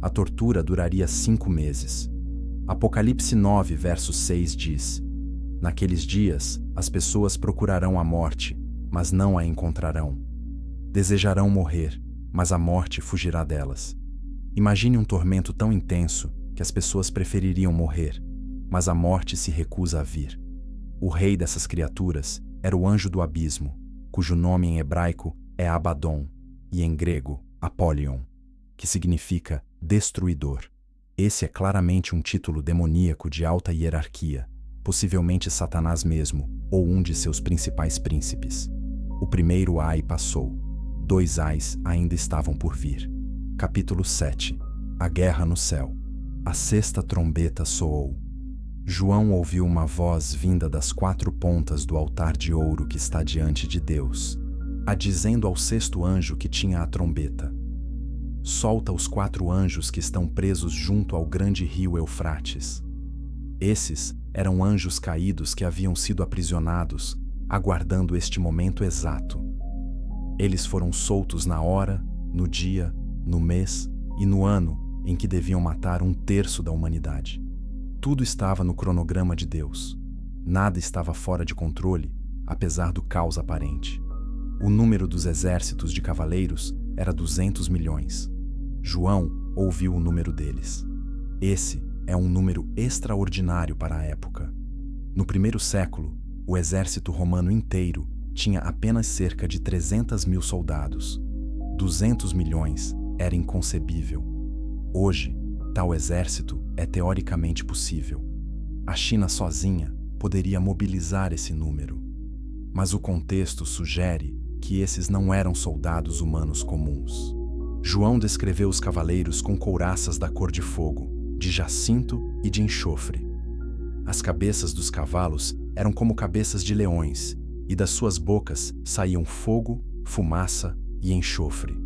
Speaker 1: A tortura duraria 5 meses. Apocalipse 9, verso 6 diz: Naqueles dias, as pessoas procurarão a morte, mas não a encontrarão. Desejarão morrer, mas a morte fugirá delas. Imagine um tormento tão intenso que as pessoas prefeririam morrer, mas a morte se recusa a vir. O rei dessas criaturas era o anjo do abismo, cujo nome em hebraico é Abaddon e em grego Apollyon, que significa destruidor. Esse é claramente um título demoníaco de alta hierarquia, possivelmente Satanás mesmo, ou um de seus principais príncipes. O primeiro ai passou, 2 ais ainda estavam por vir. Capítulo 7. A guerra no céu. A 6ª trombeta soou. João ouviu uma voz vinda das 4 pontas do altar de ouro que está diante de Deus, dizendo ao 6º anjo que tinha a trombeta: Solta os 4 anjos que estão presos junto ao grande rio Eufrates. Esses eram anjos caídos que haviam sido aprisionados, aguardando este momento exato. Eles foram soltos na hora, no dia, no mês e no ano em que deviam matar 1/3 da humanidade. Tudo estava no cronograma de Deus. Nada estava fora de controle, apesar do caos aparente. O número dos exércitos de cavaleiros era 200 milhões. João ouviu o número deles. Esse é um número extraordinário para a época. No 1º século, o exército romano inteiro tinha apenas cerca de 300 mil soldados. 200 milhões era inconcebível. Hoje, tal exército é teoricamente possível. A China sozinha poderia mobilizar esse número. Mas o contexto sugere que esses não eram soldados humanos comuns. João descreveu os cavaleiros com couraças da cor de fogo, de jacinto e de enxofre. As cabeças dos cavalos eram como cabeças de leões, e das suas bocas saíam fogo, fumaça e enxofre.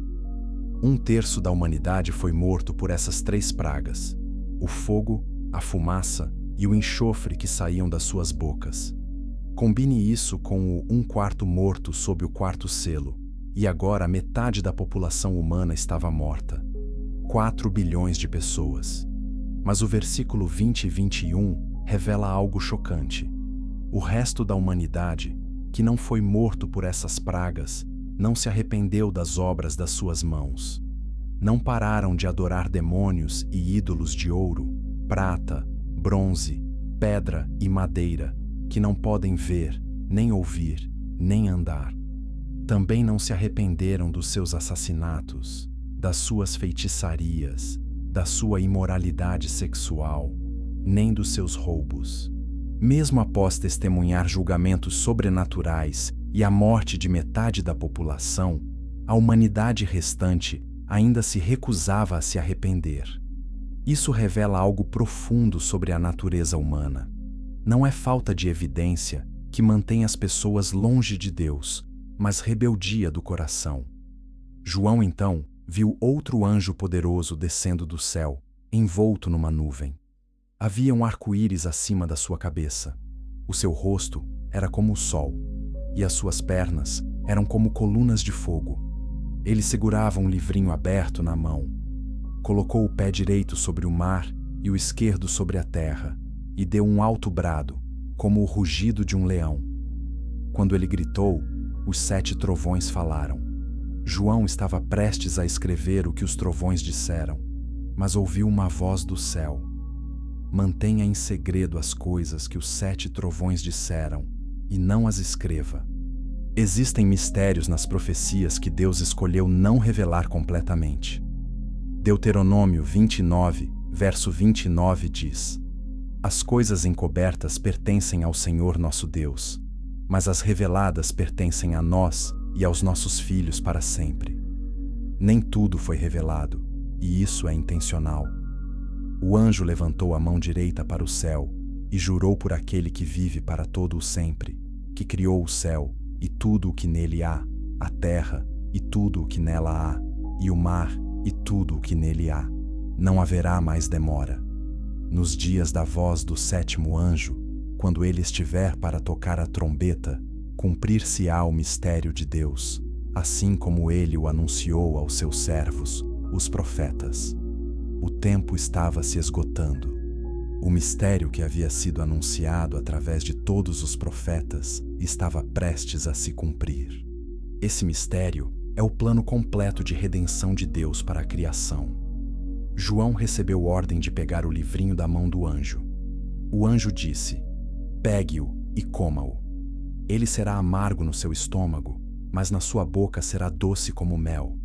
Speaker 1: 1/3 da humanidade foi morto por essas 3 pragas: o fogo, a fumaça e o enxofre que saíam das suas bocas. Combine isso com o 1/4 morto sob o 4º selo, e agora metade da população humana estava morta. 4 bilhões de pessoas. Mas o versículo 20 e 21 revela algo chocante. O resto da humanidade, que não foi morto por essas pragas, não se arrependeu das obras das suas mãos. Não pararam de adorar demônios e ídolos de ouro, prata, bronze, pedra e madeira, que não podem ver, nem ouvir, nem andar. Também não se arrependeram dos seus assassinatos, das suas feitiçarias, da sua imoralidade sexual, nem dos seus roubos. Mesmo após testemunhar julgamentos sobrenaturais e a morte de metade da população, a humanidade restante ainda se recusava a se arrepender. Isso revela algo profundo sobre a natureza humana. Não é falta de evidência, que mantém as pessoas longe de Deus, mas rebeldia do coração. João então viu outro anjo poderoso descendo do céu, envolto numa nuvem. Havia um arco-íris acima da sua cabeça. O seu rosto era como o sol, e as suas pernas eram como colunas de fogo. Ele segurava um livrinho aberto na mão. Colocou o pé direito sobre o mar e o esquerdo sobre a terra, e deu um alto brado, como o rugido de um leão. Quando ele gritou, os 7 trovões falaram. João estava prestes a escrever o que os trovões disseram, mas ouviu uma voz do céu: mantenha em segredo as coisas que os 7 trovões disseram, e não as escreva. Existem mistérios nas profecias que Deus escolheu não revelar completamente. Deuteronômio 29, verso 29 diz: as coisas encobertas pertencem ao Senhor nosso Deus, mas as reveladas pertencem a nós e aos nossos filhos para sempre. Nem tudo foi revelado, e isso é intencional. O anjo levantou a mão direita para o céu e jurou por aquele que vive para todo o sempre, que criou o céu e tudo o que nele há, a terra e tudo o que nela há, e o mar e tudo o que nele há. Não haverá mais demora. Nos dias da voz do 7º anjo, quando ele estiver para tocar a trombeta, cumprir-se-á o mistério de Deus, assim como ele o anunciou aos seus servos, os profetas. O tempo estava se esgotando. O mistério que havia sido anunciado através de todos os profetas estava prestes a se cumprir. Esse mistério é o plano completo de redenção de Deus para a criação. João recebeu ordem de pegar o livrinho da mão do anjo. O anjo disse: pegue-o e coma-o. Ele será amargo no seu estômago, mas na sua boca será doce como mel.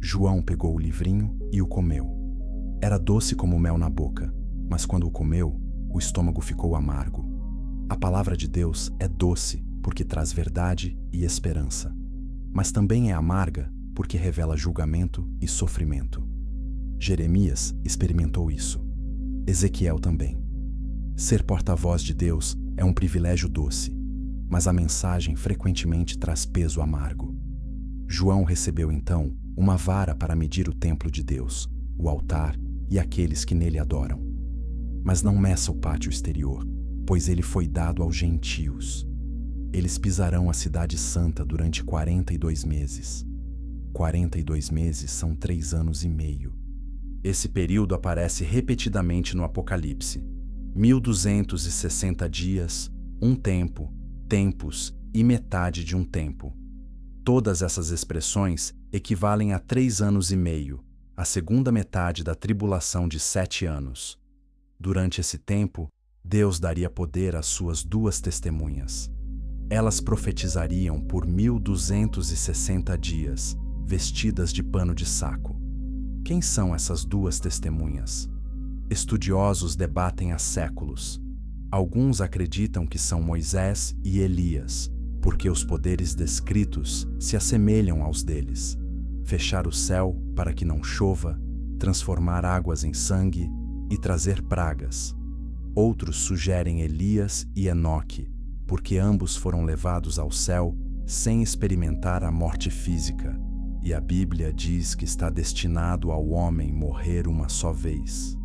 Speaker 1: João pegou o livrinho e o comeu. Era doce como mel na boca, mas quando o comeu, o estômago ficou amargo. A palavra de Deus é doce porque traz verdade e esperança, mas também é amarga porque revela julgamento e sofrimento. Jeremias experimentou isso. Ezequiel também. Ser porta-voz de Deus é um privilégio doce, mas a mensagem frequentemente traz peso amargo. João recebeu então uma vara para medir o templo de Deus, o altar e aqueles que nele adoram. Mas não meça o pátio exterior, pois ele foi dado aos gentios. Eles pisarão a cidade santa durante 42 meses. 42 meses são 3 anos e meio. Esse período aparece repetidamente no Apocalipse. 1260 dias, um tempo, tempos e metade de um tempo. Todas essas expressões equivalem a 3 anos e meio, a segunda metade da tribulação de 7 anos. Durante esse tempo, Deus daria poder às suas 2 testemunhas. Elas profetizariam por 1260 dias, vestidas de pano de saco. Quem são essas 2 testemunhas? Estudiosos debatem há séculos. Alguns acreditam que são Moisés e Elias, porque os poderes descritos se assemelham aos deles: fechar o céu para que não chova, transformar águas em sangue e trazer pragas. Outros sugerem Elias e Enoque, porque ambos foram levados ao céu sem experimentar a morte física, e a Bíblia diz que está destinado ao homem morrer uma só vez.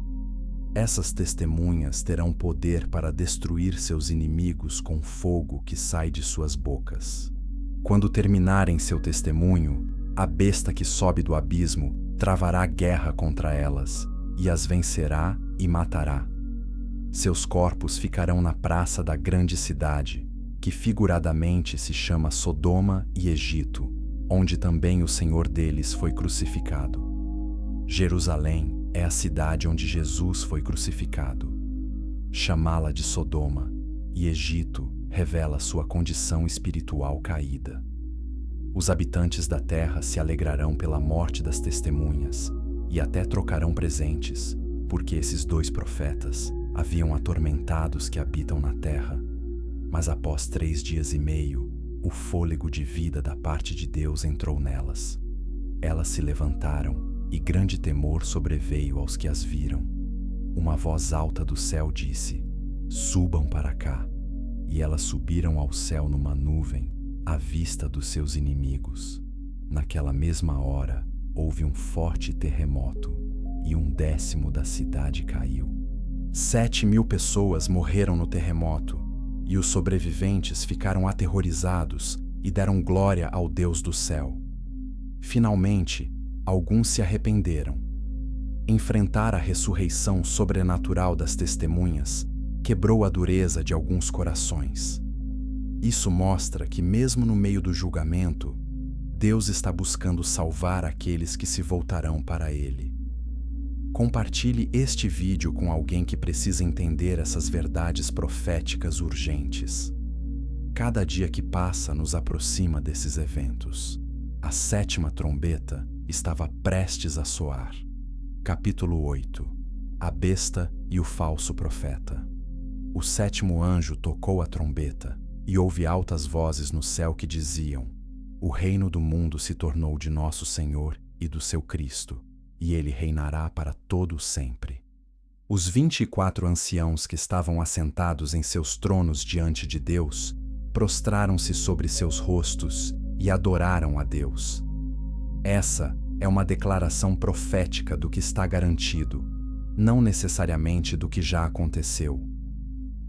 Speaker 1: Essas testemunhas terão poder para destruir seus inimigos com fogo que sai de suas bocas. Quando terminarem seu testemunho, a besta que sobe do abismo travará guerra contra elas, e as vencerá e matará. Seus corpos ficarão na praça da grande cidade, que figuradamente se chama Sodoma e Egito, onde também o Senhor deles foi crucificado. Jerusalém é a cidade onde Jesus foi crucificado. Chamá-la de Sodoma e Egito revela sua condição espiritual caída. Os habitantes da terra se alegrarão pela morte das testemunhas e até trocarão presentes, porque esses 2 profetas haviam atormentado os que habitam na terra. Mas após 3 dias e meio, o fôlego de vida da parte de Deus entrou nelas. Elas se levantaram e grande temor sobreveio aos que as viram. Uma voz alta do céu disse: subam para cá. e elas subiram ao céu numa nuvem, à vista dos seus inimigos. Naquela mesma hora, houve um forte terremoto, e 1/10 da cidade caiu. 7.000 pessoas morreram no terremoto, e os sobreviventes ficaram aterrorizados e deram glória ao Deus do céu. Finalmente, alguns se arrependeram. Enfrentar a ressurreição sobrenatural das testemunhas quebrou a dureza de alguns corações. Isso mostra que, mesmo no meio do julgamento, Deus está buscando salvar aqueles que se voltarão para Ele. Compartilhe este vídeo com alguém que precisa entender essas verdades proféticas urgentes. Cada dia que passa nos aproxima desses eventos. A 7ª trombeta estava prestes a soar. Capítulo 8. A besta e o falso profeta. O 7º anjo tocou a trombeta, e houve altas vozes no céu que diziam: O reino do mundo se tornou de nosso Senhor e do seu Cristo, e ele reinará para todo sempre. Os 24 anciãos que estavam assentados em seus tronos diante de Deus prostraram-se sobre seus rostos e adoraram a Deus. Essa é uma declaração profética do que está garantido, não necessariamente do que já aconteceu.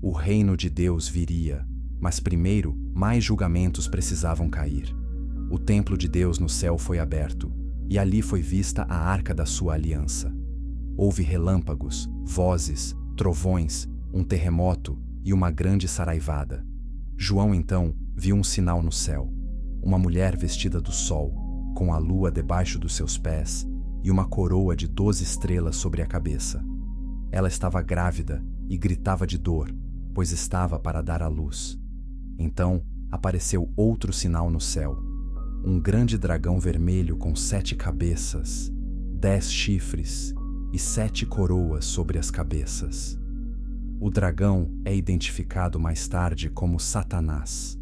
Speaker 1: O reino de Deus viria, mas primeiro mais julgamentos precisavam cair. O templo de Deus no céu foi aberto, e ali foi vista a arca da sua aliança. Houve relâmpagos, vozes, trovões, um terremoto e uma grande saraivada. João então viu um sinal no céu: uma mulher vestida do sol, com a lua debaixo dos seus pés e uma coroa de 12 estrelas sobre a cabeça. Ela estava grávida e gritava de dor, pois estava para dar à luz. Então apareceu outro sinal no céu: um grande dragão vermelho com 7 cabeças, 10 chifres e 7 coroas sobre as cabeças. O dragão é identificado mais tarde como Satanás.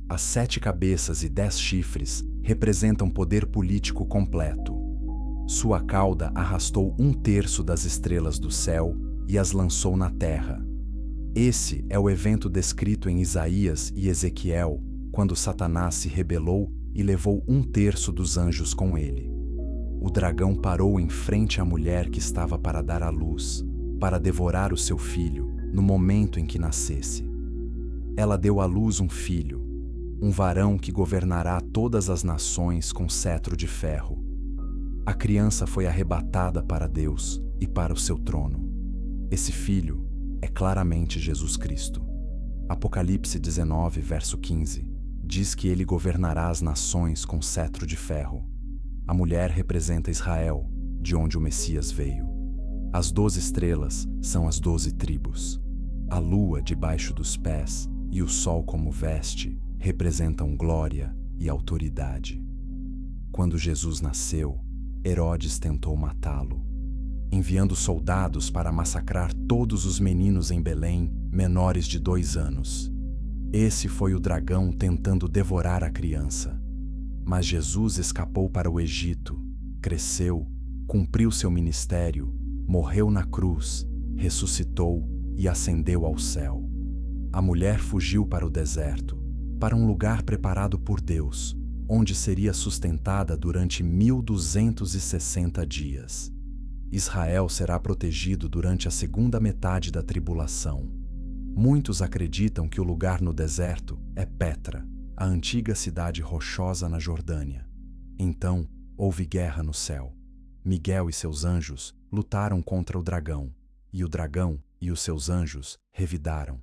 Speaker 1: As 7 cabeças e 10 chifres representam poder político completo. Sua cauda arrastou 1/3 das estrelas do céu e as lançou na terra. Esse é o evento descrito em Isaías e Ezequiel, quando Satanás se rebelou e levou 1/3 dos anjos com ele. O dragão parou em frente à mulher que estava para dar à luz, para devorar o seu filho, no momento em que nascesse. Ela deu à luz um filho, um varão que governará todas as nações com cetro de ferro. A criança foi arrebatada para Deus e para o seu trono. Esse filho é claramente Jesus Cristo. Apocalipse 19, verso 15, diz que ele governará as nações com cetro de ferro. A mulher representa Israel, de onde o Messias veio. As 12 estrelas são as 12 tribos. A lua debaixo dos pés e o sol como veste representam glória e autoridade. Quando Jesus nasceu, Herodes tentou matá-lo, enviando soldados para massacrar todos os meninos em Belém menores de 2 anos. Esse foi o dragão tentando devorar a criança. Mas Jesus escapou para o Egito, cresceu, cumpriu seu ministério, morreu na cruz, ressuscitou e ascendeu ao céu. A mulher fugiu para o deserto, para um lugar preparado por Deus, onde seria sustentada durante 1260 dias. Israel será protegido durante a segunda metade da tribulação. Muitos acreditam que o lugar no deserto é Petra, a antiga cidade rochosa na Jordânia. Então, houve guerra no céu. Miguel e seus anjos lutaram contra o dragão, e o dragão e os seus anjos revidaram.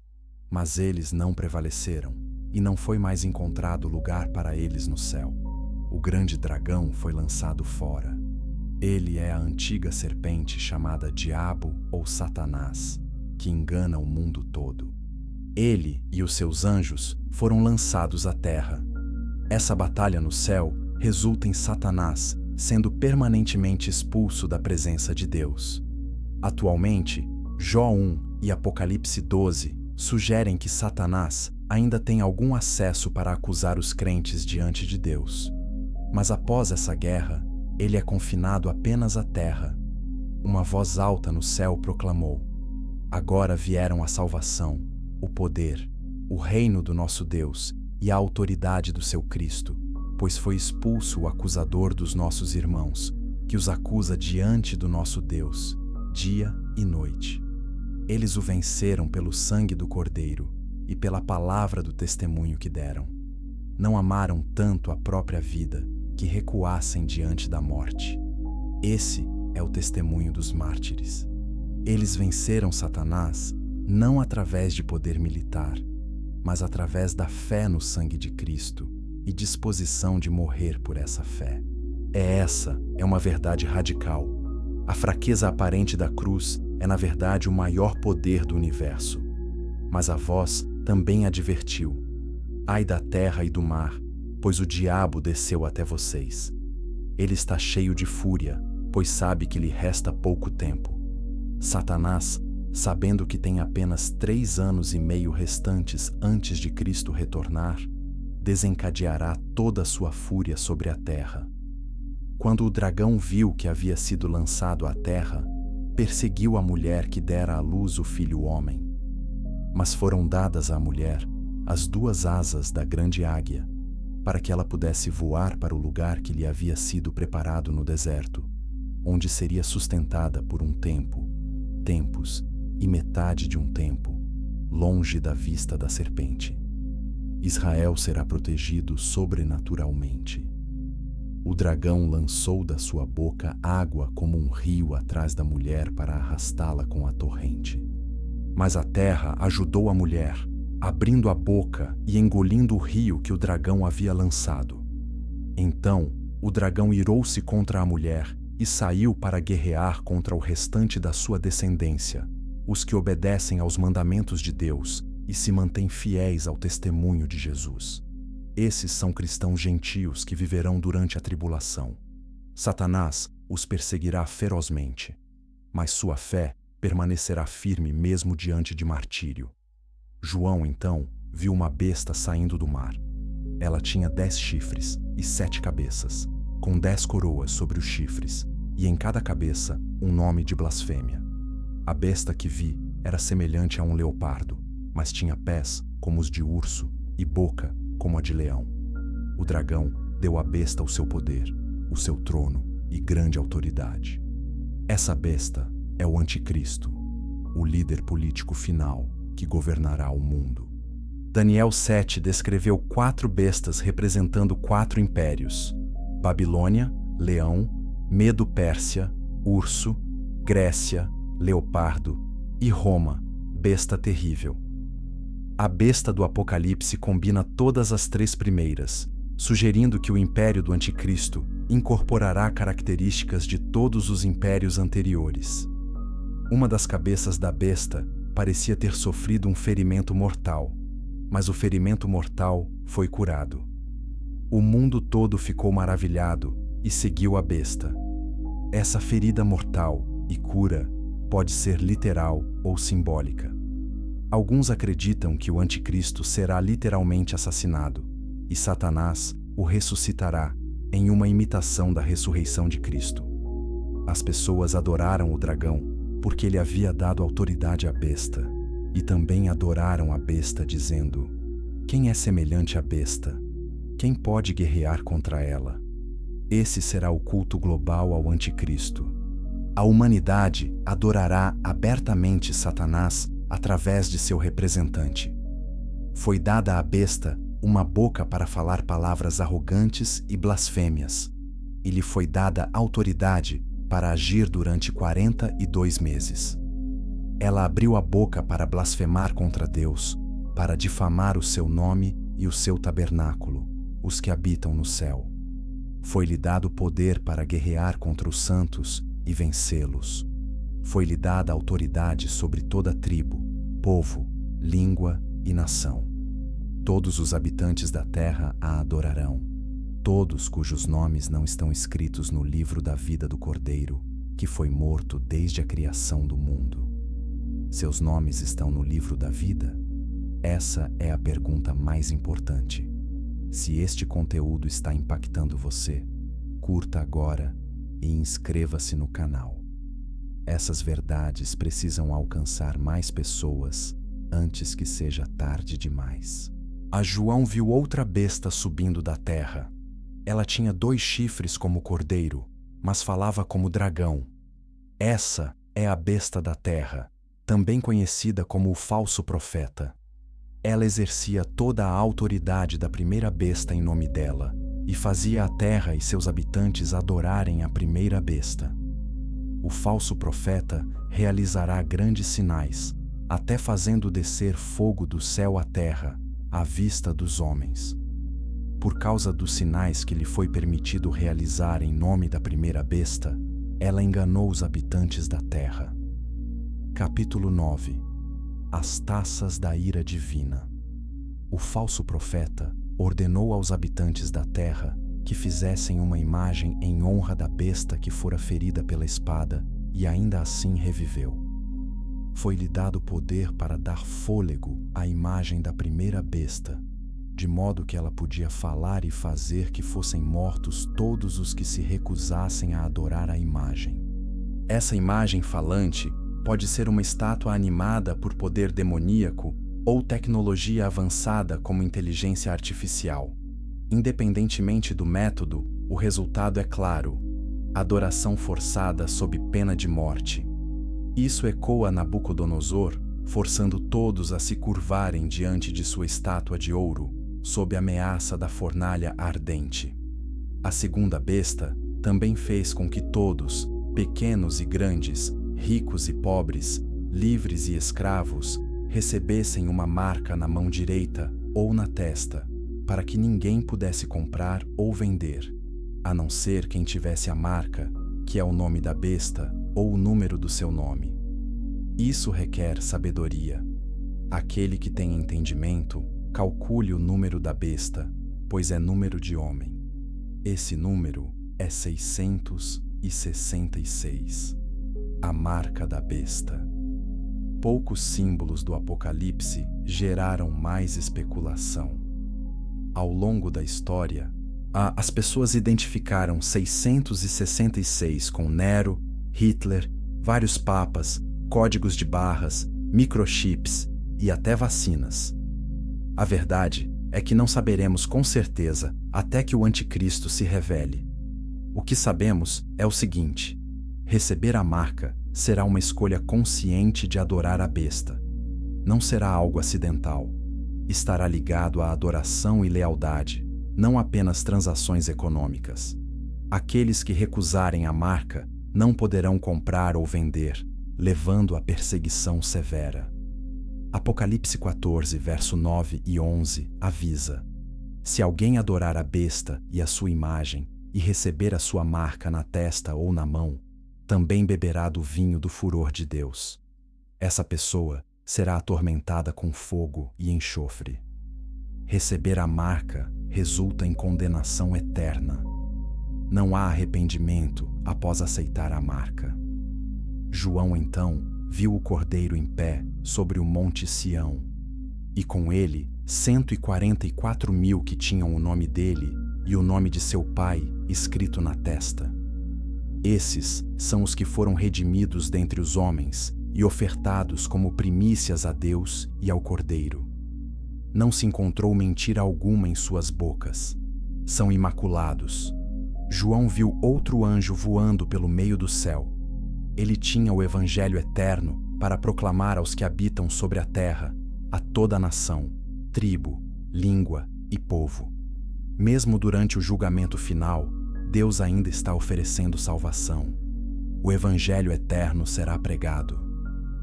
Speaker 1: Mas eles não prevaleceram, e não foi mais encontrado lugar para eles no céu. O grande dragão foi lançado fora. Ele é a antiga serpente chamada Diabo ou Satanás, que engana o mundo todo. Ele e os seus anjos foram lançados à terra. Essa batalha no céu resulta em Satanás sendo permanentemente expulso da presença de Deus. Atualmente, Jó 1 e Apocalipse 12 sugerem que Satanás ainda tem algum acesso para acusar os crentes diante de Deus. Mas após essa guerra, ele é confinado apenas à terra. Uma voz alta no céu proclamou: agora vieram a salvação, o poder, o reino do nosso Deus e a autoridade do seu Cristo, pois foi expulso o acusador dos nossos irmãos, que os acusa diante do nosso Deus, dia e noite. Eles o venceram pelo sangue do Cordeiro e pela palavra do testemunho que deram. Não amaram tanto a própria vida que recuassem diante da morte. Esse é o testemunho dos mártires. Eles venceram Satanás não através de poder militar, mas através da fé no sangue de Cristo e disposição de morrer por essa fé. Essa é uma verdade radical. A fraqueza aparente da cruz é, na verdade, o maior poder do universo. Mas a voz também advertiu: ai da terra e do mar, pois o diabo desceu até vocês. Ele está cheio de fúria, pois sabe que lhe resta pouco tempo. Satanás, sabendo que tem apenas 3 anos e meio restantes antes de Cristo retornar, desencadeará toda a sua fúria sobre a terra. Quando o dragão viu que havia sido lançado à terra, perseguiu a mulher que dera à luz o filho homem. Mas foram dadas à mulher as 2 asas da grande águia, para que ela pudesse voar para o lugar que lhe havia sido preparado no deserto, onde seria sustentada por um tempo, tempos e metade de um tempo, longe da vista da serpente. Israel será protegido sobrenaturalmente. O dragão lançou da sua boca água como um rio atrás da mulher para arrastá-la com a torrente. Mas a terra ajudou a mulher, abrindo a boca e engolindo o rio que o dragão havia lançado. Então, o dragão irou-se contra a mulher e saiu para guerrear contra o restante da sua descendência, os que obedecem aos mandamentos de Deus e se mantêm fiéis ao testemunho de Jesus. Esses são cristãos gentios que viverão durante a tribulação. Satanás os perseguirá ferozmente, mas sua fé permanecerá firme mesmo diante de martírio. João, então, viu uma besta saindo do mar. Ela tinha 10 chifres e 7 cabeças, com 10 coroas sobre os chifres, e em cada cabeça um nome de blasfêmia. A besta que vi era semelhante a um leopardo, mas tinha pés como os de urso e boca como a de leão. O dragão deu à besta o seu poder, o seu trono e grande autoridade. Essa besta é o Anticristo, o líder político final que governará o mundo. Daniel 7 descreveu 4 bestas representando 4 impérios: Babilônia, leão, Medo-Pérsia, urso, Grécia, leopardo e Roma, besta terrível. A besta do Apocalipse combina todas as 3 primeiras, sugerindo que o império do Anticristo incorporará características de todos os impérios anteriores. Uma das cabeças da besta parecia ter sofrido um ferimento mortal, mas o ferimento mortal foi curado. O mundo todo ficou maravilhado e seguiu a besta. Essa ferida mortal e cura pode ser literal ou simbólica. Alguns acreditam que o Anticristo será literalmente assassinado e Satanás o ressuscitará em uma imitação da ressurreição de Cristo. As pessoas adoraram o dragão porque ele havia dado autoridade à besta, e também adoraram a besta dizendo: quem é semelhante à besta? Quem pode guerrear contra ela? Esse será o culto global ao Anticristo. A humanidade adorará abertamente Satanás através de seu representante. Foi dada à besta uma boca para falar palavras arrogantes e blasfêmias, e lhe foi dada autoridade para agir durante 42 meses. Ela abriu a boca para blasfemar contra Deus, para difamar o seu nome e o seu tabernáculo, os que habitam no céu. Foi-lhe dado poder para guerrear contra os santos e vencê-los. Foi-lhe dada autoridade sobre toda tribo, povo, língua e nação. Todos os habitantes da terra a adorarão, todos cujos nomes não estão escritos no livro da vida do Cordeiro, que foi morto desde a criação do mundo. Seus nomes estão no livro da vida? Essa é a pergunta mais importante. Se este conteúdo está impactando você, curta agora e inscreva-se no canal. Essas verdades precisam alcançar mais pessoas antes que seja tarde demais. A João viu outra besta subindo da terra. Ela tinha 2 chifres como cordeiro, mas falava como dragão. Essa é a besta da terra, também conhecida como o falso profeta. Ela exercia toda a autoridade da primeira besta em nome dela, e fazia a terra e seus habitantes adorarem a primeira besta. O falso profeta realizará grandes sinais, até fazendo descer fogo do céu à terra, à vista dos homens. Por causa dos sinais que lhe foi permitido realizar em nome da primeira besta, ela enganou os habitantes da terra. Capítulo 9. As taças da ira divina. O falso profeta ordenou aos habitantes da terra que fizessem uma imagem em honra da besta que fora ferida pela espada e ainda assim reviveu. Foi-lhe dado poder para dar fôlego à imagem da primeira besta, de modo que ela podia falar e fazer que fossem mortos todos os que se recusassem a adorar a imagem. Essa imagem falante pode ser uma estátua animada por poder demoníaco ou tecnologia avançada como inteligência artificial. Independentemente do método, o resultado é claro: adoração forçada sob pena de morte. Isso ecoa Nabucodonosor, forçando todos a se curvarem diante de sua estátua de ouro, sob a ameaça da fornalha ardente. A segunda besta também fez com que todos, pequenos e grandes, ricos e pobres, livres e escravos, recebessem uma marca na mão direita ou na testa, para que ninguém pudesse comprar ou vender, a não ser quem tivesse a marca, que é o nome da besta ou o número do seu nome. Isso requer sabedoria. Aquele que tem entendimento, calcule o número da besta, pois é número de homem. Esse número é 666. A marca da besta. Poucos símbolos do Apocalipse geraram mais especulação. Ao longo da história, as pessoas identificaram 666 com Nero, Hitler, vários papas, códigos de barras, microchips e até vacinas. A verdade é que não saberemos com certeza até que o anticristo se revele. O que sabemos é o seguinte: receber a marca será uma escolha consciente de adorar a besta. Não será algo acidental. Estará ligado à adoração e lealdade, não apenas transações econômicas. Aqueles que recusarem a marca não poderão comprar ou vender, levando a perseguição severa. Apocalipse 14, verso 9 e 11 avisa: se alguém adorar a besta e a sua imagem e receber a sua marca na testa ou na mão, também beberá do vinho do furor de Deus. Essa pessoa será atormentada com fogo e enxofre. Receber a marca resulta em condenação eterna. Não há arrependimento após aceitar a marca. João, então, viu o Cordeiro em pé sobre o monte Sião, e com ele 144.000 que tinham o nome dele e o nome de seu pai escrito na testa. Esses são os que foram redimidos dentre os homens e ofertados como primícias a Deus e ao Cordeiro. Não se encontrou mentira alguma em suas bocas. São imaculados. João viu outro anjo voando pelo meio do céu. Ele tinha o evangelho eterno para proclamar aos que habitam sobre a terra, a toda nação, tribo, língua e povo. Mesmo durante o julgamento final, Deus ainda está oferecendo salvação. O evangelho eterno será pregado.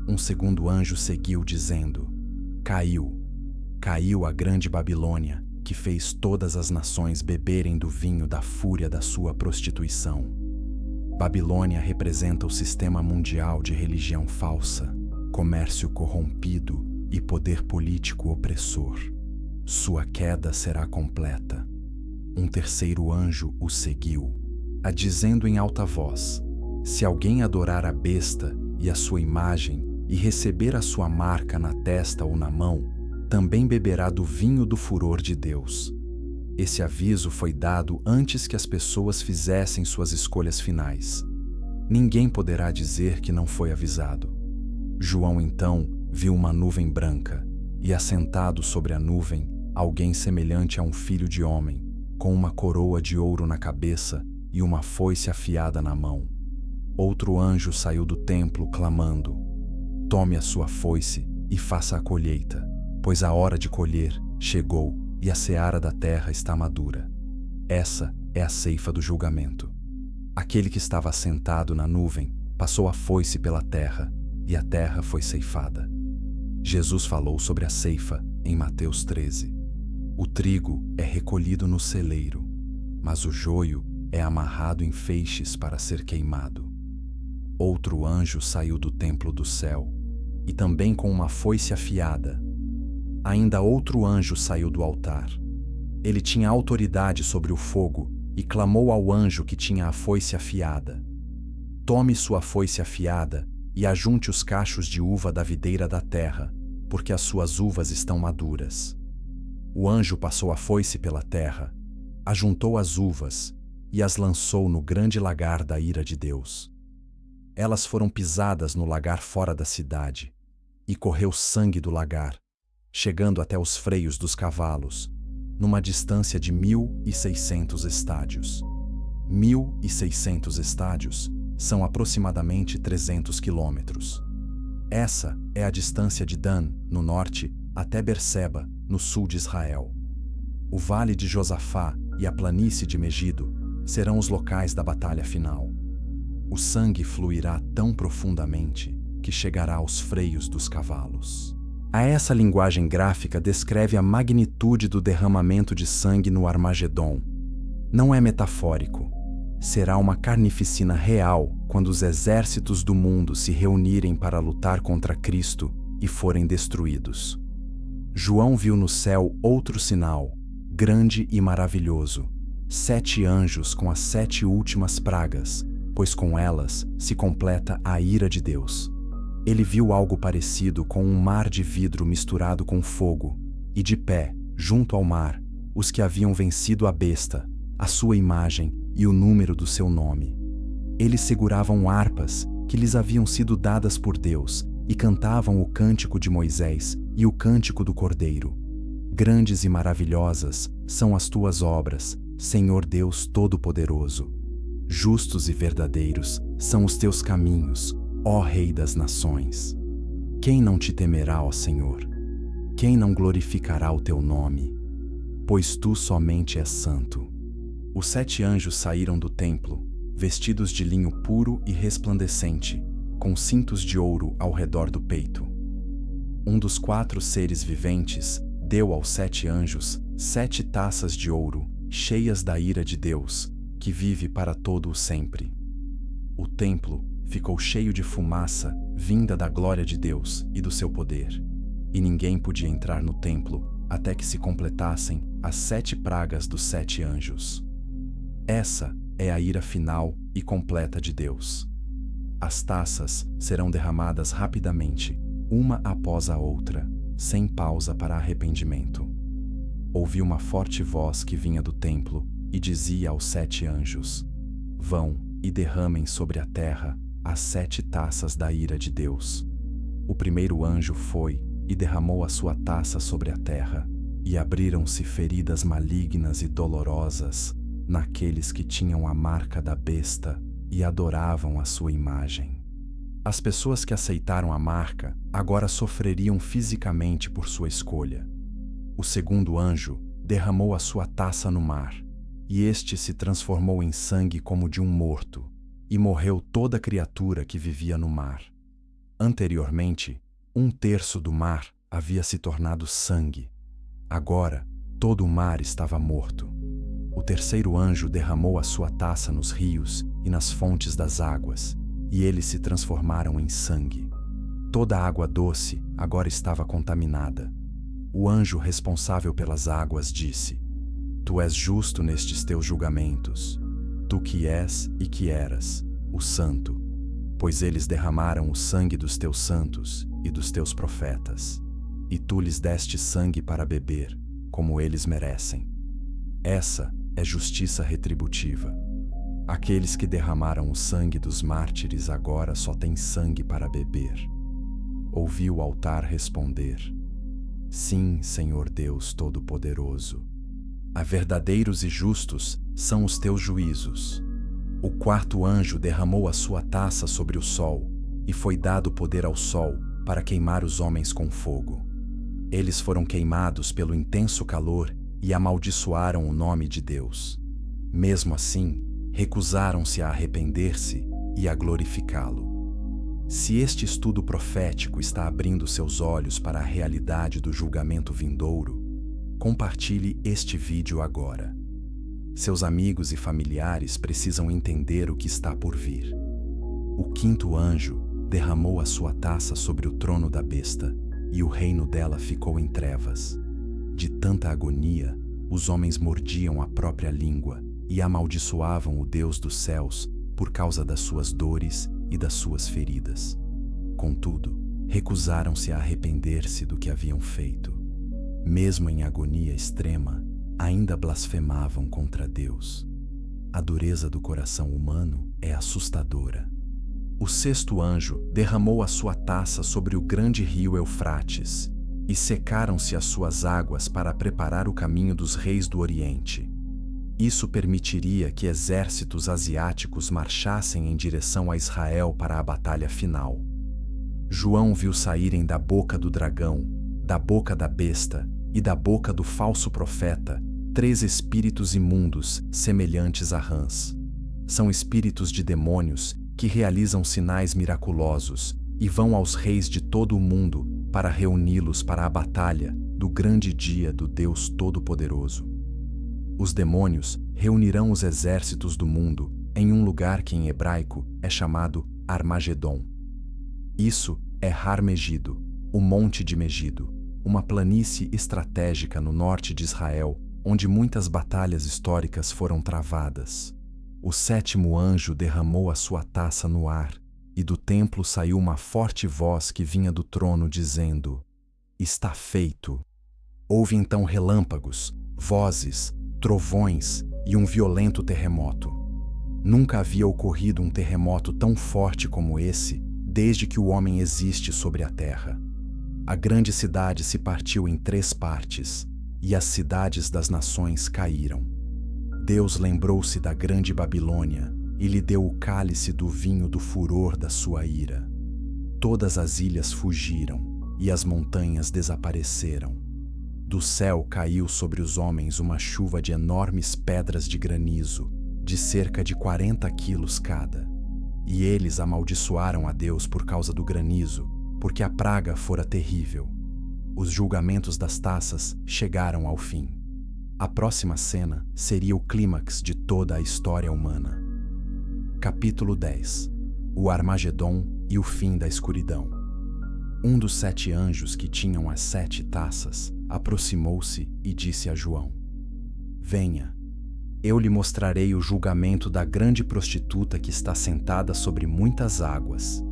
Speaker 1: Um segundo anjo seguiu dizendo: Caiu a grande Babilônia, que fez todas as nações beberem do vinho da fúria da sua prostituição. Babilônia representa o sistema mundial de religião falsa, comércio corrompido e poder político opressor. Sua queda será completa. Um terceiro anjo o seguiu, dizendo em alta voz: se alguém adorar a besta e a sua imagem e receber a sua marca na testa ou na mão, também beberá do vinho do furor de Deus. Esse aviso foi dado antes que as pessoas fizessem suas escolhas finais. Ninguém poderá dizer que não foi avisado. João, então, viu uma nuvem branca, e assentado sobre a nuvem, alguém semelhante a um filho de homem, com uma coroa de ouro na cabeça e uma foice afiada na mão. Outro anjo saiu do templo, clamando: Tome a sua foice e faça a colheita, pois a hora de colher chegou e a seara da terra está madura. Essa é a ceifa do julgamento. Aquele que estava assentado na nuvem passou a foice pela terra, e a terra foi ceifada. Jesus falou sobre a ceifa em Mateus 13. O trigo é recolhido no celeiro, mas o joio é amarrado em feixes para ser queimado. Outro anjo saiu do templo do céu, e também com uma foice afiada. Ainda outro anjo saiu do altar. Ele tinha autoridade sobre o fogo e clamou ao anjo que tinha a foice afiada: Tome sua foice afiada e ajunte os cachos de uva da videira da terra, porque as suas uvas estão maduras. O anjo passou a foice pela terra, ajuntou as uvas e as lançou no grande lagar da ira de Deus. Elas foram pisadas no lagar fora da cidade, e correu sangue do lagar, chegando até os freios dos cavalos, numa distância de 1.600 estádios. 1.600 estádios são aproximadamente 300 quilômetros. Essa é a distância de Dan, no norte, até Berseba, no sul de Israel. O vale de Josafá e a planície de Megido serão os locais da batalha final. O sangue fluirá tão profundamente que chegará aos freios dos cavalos. Essa linguagem gráfica descreve a magnitude do derramamento de sangue no Armagedon. Não é metafórico. Será uma carnificina real quando os exércitos do mundo se reunirem para lutar contra Cristo e forem destruídos. João viu no céu outro sinal, grande e maravilhoso: 7 anjos com as 7 últimas pragas, pois com elas se completa a ira de Deus. Ele viu algo parecido com um mar de vidro misturado com fogo, e de pé, junto ao mar, os que haviam vencido a besta, a sua imagem e o número do seu nome. Eles seguravam harpas que lhes haviam sido dadas por Deus e cantavam o cântico de Moisés e o cântico do Cordeiro. Grandes e maravilhosas são as tuas obras, Senhor Deus Todo-Poderoso. Justos e verdadeiros são os teus caminhos, ó Rei das Nações. Quem não te temerá, ó Senhor? Quem não glorificará o teu nome? Pois tu somente és santo. Os 7 anjos saíram do templo, vestidos de linho puro e resplandecente, com cintos de ouro ao redor do peito. Um dos 4 seres viventes deu aos 7 anjos 7 taças de ouro, cheias da ira de Deus, que vive para todo o sempre. O templo ficou cheio de fumaça vinda da glória de Deus e do seu poder, e ninguém podia entrar no templo até que se completassem as 7 pragas dos 7 anjos. Essa é a ira final e completa de Deus. As taças serão derramadas rapidamente, uma após a outra, sem pausa para arrependimento. Ouvi uma forte voz que vinha do templo e dizia aos 7 anjos: Vão e derramem sobre a terra as 7 taças da ira de Deus. O primeiro anjo foi e derramou a sua taça sobre a terra, e abriram-se feridas malignas e dolorosas naqueles que tinham a marca da besta e adoravam a sua imagem. As pessoas que aceitaram a marca agora sofreriam fisicamente por sua escolha. O segundo anjo derramou a sua taça no mar, e este se transformou em sangue como de um morto, e morreu toda criatura que vivia no mar. Anteriormente, 1/3 do mar havia se tornado sangue. Agora, todo o mar estava morto. O terceiro anjo derramou a sua taça nos rios e nas fontes das águas, e eles se transformaram em sangue. Toda a água doce agora estava contaminada. O anjo responsável pelas águas disse: Tu és justo nestes teus julgamentos, tu que és e que eras, o Santo, pois eles derramaram o sangue dos teus santos e dos teus profetas, e tu lhes deste sangue para beber, como eles merecem. Essa é justiça retributiva. Aqueles que derramaram o sangue dos mártires agora só têm sangue para beber. ouvi o altar responder: Sim, Senhor Deus Todo-Poderoso. A verdadeiros e justos são os teus juízos. O quarto anjo derramou a sua taça sobre o sol, e foi dado poder ao sol para queimar os homens com fogo. Eles foram queimados pelo intenso calor e amaldiçoaram o nome de Deus. Mesmo assim, recusaram-se a arrepender-se e a glorificá-lo. Se este estudo profético está abrindo seus olhos para a realidade do julgamento vindouro, compartilhe este vídeo agora. Seus amigos e familiares precisam entender o que está por vir. O quinto anjo derramou a sua taça sobre o trono da besta, e o reino dela ficou em trevas. De tanta agonia, os homens mordiam a própria língua e amaldiçoavam o Deus dos céus por causa das suas dores e das suas feridas. Contudo, recusaram-se a arrepender-se do que haviam feito. Mesmo em agonia extrema, ainda blasfemavam contra Deus. A dureza do coração humano é assustadora. O sexto anjo derramou a sua taça sobre o grande rio Eufrates, e secaram-se as suas águas para preparar o caminho dos reis do Oriente. Isso permitiria que exércitos asiáticos marchassem em direção a Israel para a batalha final. João viu saírem da boca do dragão, da boca da besta e da boca do falso profeta 3 espíritos imundos semelhantes a rãs. São espíritos de demônios que realizam sinais miraculosos e vão aos reis de todo o mundo para reuni-los para a batalha do grande dia do Deus Todo-Poderoso. Os demônios reunirão os exércitos do mundo em um lugar que em hebraico é chamado Armagedon. Isso é Har Megido, o Monte de Megido, uma planície estratégica no norte de Israel, onde muitas batalhas históricas foram travadas. O sétimo anjo derramou a sua taça no ar, e do templo saiu uma forte voz que vinha do trono dizendo: Está feito. Houve então relâmpagos, vozes, trovões e um violento terremoto. Nunca havia ocorrido um terremoto tão forte como esse desde que o homem existe sobre a terra. A grande cidade se partiu em 3 partes, e as cidades das nações caíram. Deus lembrou-se da grande Babilônia e lhe deu o cálice do vinho do furor da sua ira. Todas as ilhas fugiram e as montanhas desapareceram. Do céu caiu sobre os homens uma chuva de enormes pedras de granizo, de cerca de 40 quilos cada. E eles amaldiçoaram a Deus por causa do granizo, porque a praga fora terrível. Os julgamentos das taças chegaram ao fim. A próxima cena seria o clímax de toda a história humana. Capítulo 10. O Armagedon e o fim da escuridão. Um dos 7 anjos que tinham as 7 taças aproximou-se e disse a João: Venha, eu lhe mostrarei o julgamento da grande prostituta que está sentada sobre muitas águas.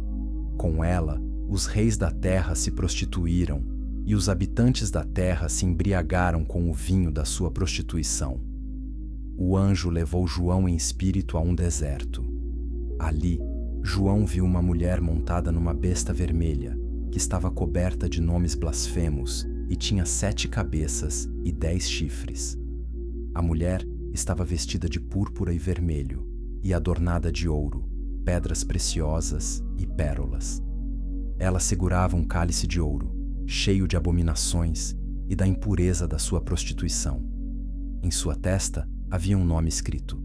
Speaker 1: Com ela, os reis da terra se prostituíram, e os habitantes da terra se embriagaram com o vinho da sua prostituição. O anjo levou João em espírito a um deserto. Ali, João viu uma mulher montada numa besta vermelha, que estava coberta de nomes blasfemos e tinha 7 cabeças e 10 chifres. A mulher estava vestida de púrpura e vermelho, e adornada de ouro, pedras preciosas e pérolas. Ela segurava um cálice de ouro, cheio de abominações e da impureza da sua prostituição. Em sua testa havia um nome escrito: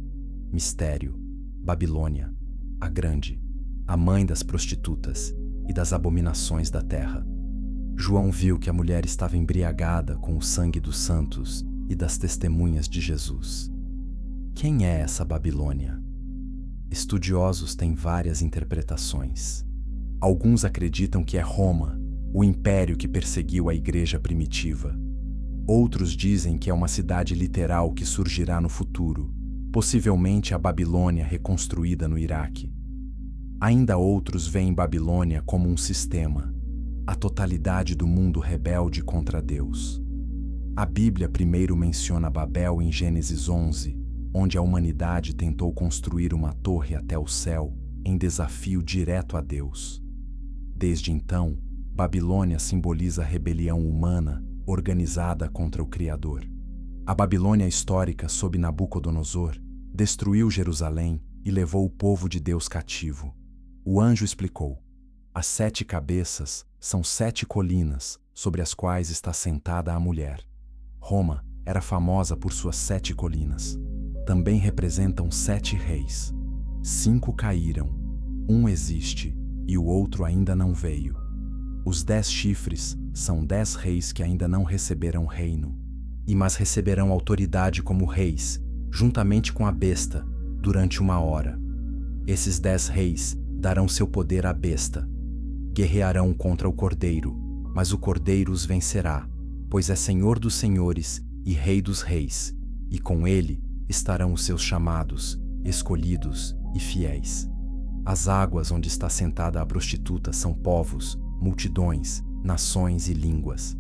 Speaker 1: Mistério, Babilônia, a Grande, a mãe das prostitutas e das abominações da terra. João viu que a mulher estava embriagada com o sangue dos santos e das testemunhas de Jesus. Quem é essa Babilônia? Estudiosos têm várias interpretações. Alguns acreditam que é Roma, o império que perseguiu a igreja primitiva. Outros dizem que é uma cidade literal que surgirá no futuro, possivelmente a Babilônia reconstruída no Iraque. Ainda outros veem Babilônia como um sistema, a totalidade do mundo rebelde contra Deus. A Bíblia primeiro menciona Babel em Gênesis 11, onde a humanidade tentou construir uma torre até o céu em desafio direto a Deus. Desde então, Babilônia simboliza a rebelião humana organizada contra o Criador. A Babilônia histórica, sob Nabucodonosor, destruiu Jerusalém e levou o povo de Deus cativo. O anjo explicou: as 7 cabeças são 7 colinas sobre as quais está sentada a mulher. Roma era famosa por suas 7 colinas. Também representam 7 reis. 5 caíram, um existe e o outro ainda não veio. Os 10 chifres são 10 reis que ainda não receberam reino, mas receberão autoridade como reis, juntamente com a besta, durante 1 hora. Esses 10 reis darão seu poder à besta. Guerrearão contra o Cordeiro, mas o Cordeiro os vencerá, pois é Senhor dos senhores e Rei dos reis, e com ele estarão os seus chamados, escolhidos e fiéis. As águas onde está sentada a prostituta são povos, multidões, nações e línguas.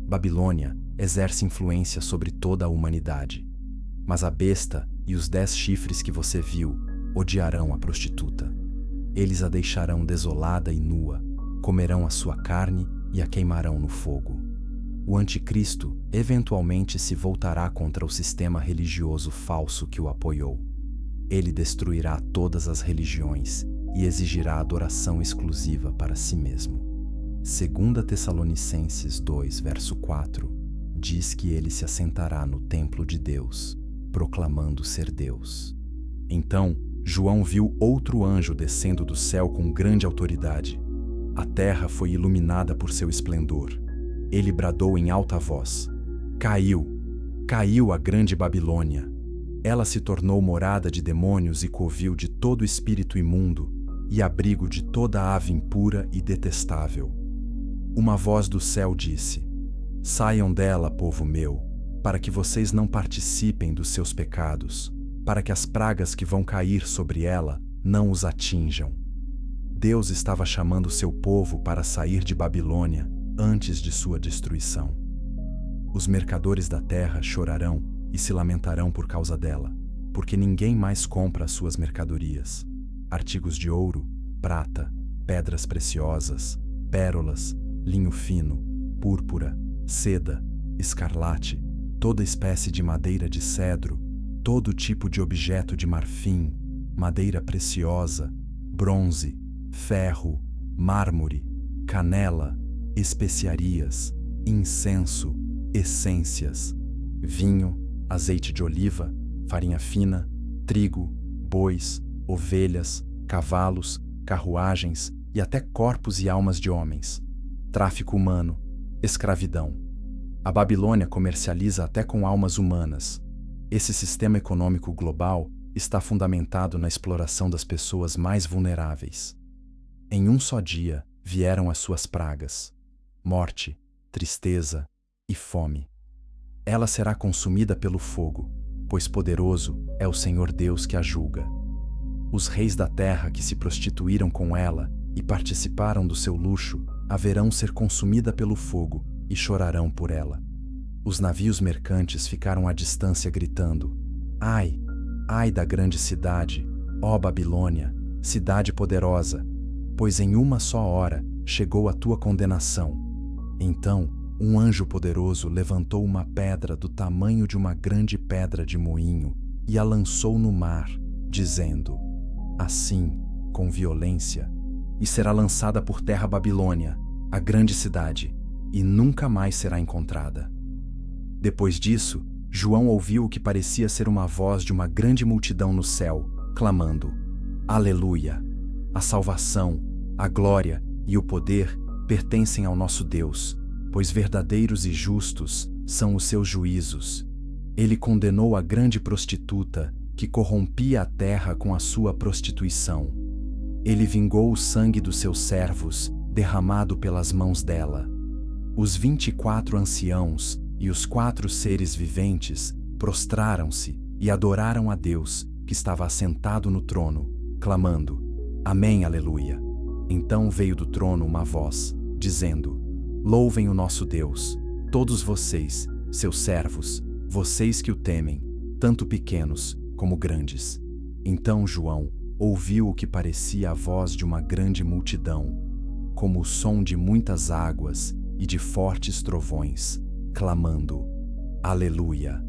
Speaker 1: Babilônia exerce influência sobre toda a humanidade. Mas a besta e os 10 chifres que você viu odiarão a prostituta. Eles a deixarão desolada e nua, comerão a sua carne e a queimarão no fogo. O anticristo eventualmente se voltará contra o sistema religioso falso que o apoiou. Ele destruirá todas as religiões e exigirá adoração exclusiva para si mesmo. 2 Tessalonicenses 2, verso 4, diz que ele se assentará no templo de Deus, proclamando ser Deus. Então, João viu outro anjo descendo do céu com grande autoridade. A terra foi iluminada por seu esplendor. Ele bradou em alta voz: Caiu! Caiu a grande Babilônia! Ela se tornou morada de demônios e covil de todo espírito imundo e abrigo de toda ave impura e detestável. Uma voz do céu disse: Saiam dela, povo meu, para que vocês não participem dos seus pecados, para que as pragas que vão cair sobre ela não os atinjam. Deus estava chamando seu povo para sair de Babilônia antes de sua destruição. Os mercadores da terra chorarão e se lamentarão por causa dela, porque ninguém mais compra as suas mercadorias. Artigos de ouro, prata, pedras preciosas, pérolas, linho fino, púrpura, seda, escarlate, toda espécie de madeira de cedro, todo tipo de objeto de marfim, madeira preciosa, bronze, ferro, mármore, canela, especiarias, incenso, essências, vinho, azeite de oliva, farinha fina, trigo, bois, ovelhas, cavalos, carruagens e até corpos e almas de homens. Tráfico humano, escravidão. A Babilônia comercializa até com almas humanas. Esse sistema econômico global está fundamentado na exploração das pessoas mais vulneráveis. Em um só dia vieram as suas pragas: morte, tristeza e fome. Ela será consumida pelo fogo, pois poderoso é o Senhor Deus que a julga. Os reis da terra que se prostituíram com ela e participaram do seu luxo haverão ser consumida pelo fogo e chorarão por ela. Os navios mercantes ficaram à distância gritando: Ai, ai da grande cidade, ó Babilônia, cidade poderosa, pois em uma só hora chegou a tua condenação. Então, um anjo poderoso levantou uma pedra do tamanho de uma grande pedra de moinho e a lançou no mar, dizendo: Assim, com violência, e será lançada por terra a Babilônia, a grande cidade, e nunca mais será encontrada. Depois disso, João ouviu o que parecia ser uma voz de uma grande multidão no céu, clamando: Aleluia! A salvação, a glória e o poder pertencem ao nosso Deus, pois verdadeiros e justos são os seus juízos. Ele condenou a grande prostituta que corrompia a terra com a sua prostituição. Ele vingou o sangue dos seus servos, derramado pelas mãos dela. Os 24 anciãos e os 4 seres viventes prostraram-se e adoraram a Deus, que estava assentado no trono, clamando: Amém, aleluia. Então veio do trono uma voz, dizendo: Louvem o nosso Deus, todos vocês, seus servos, vocês que o temem, tanto pequenos como grandes. Então João ouviu o que parecia a voz de uma grande multidão. como o som de muitas águas e de fortes trovões, clamando: Aleluia!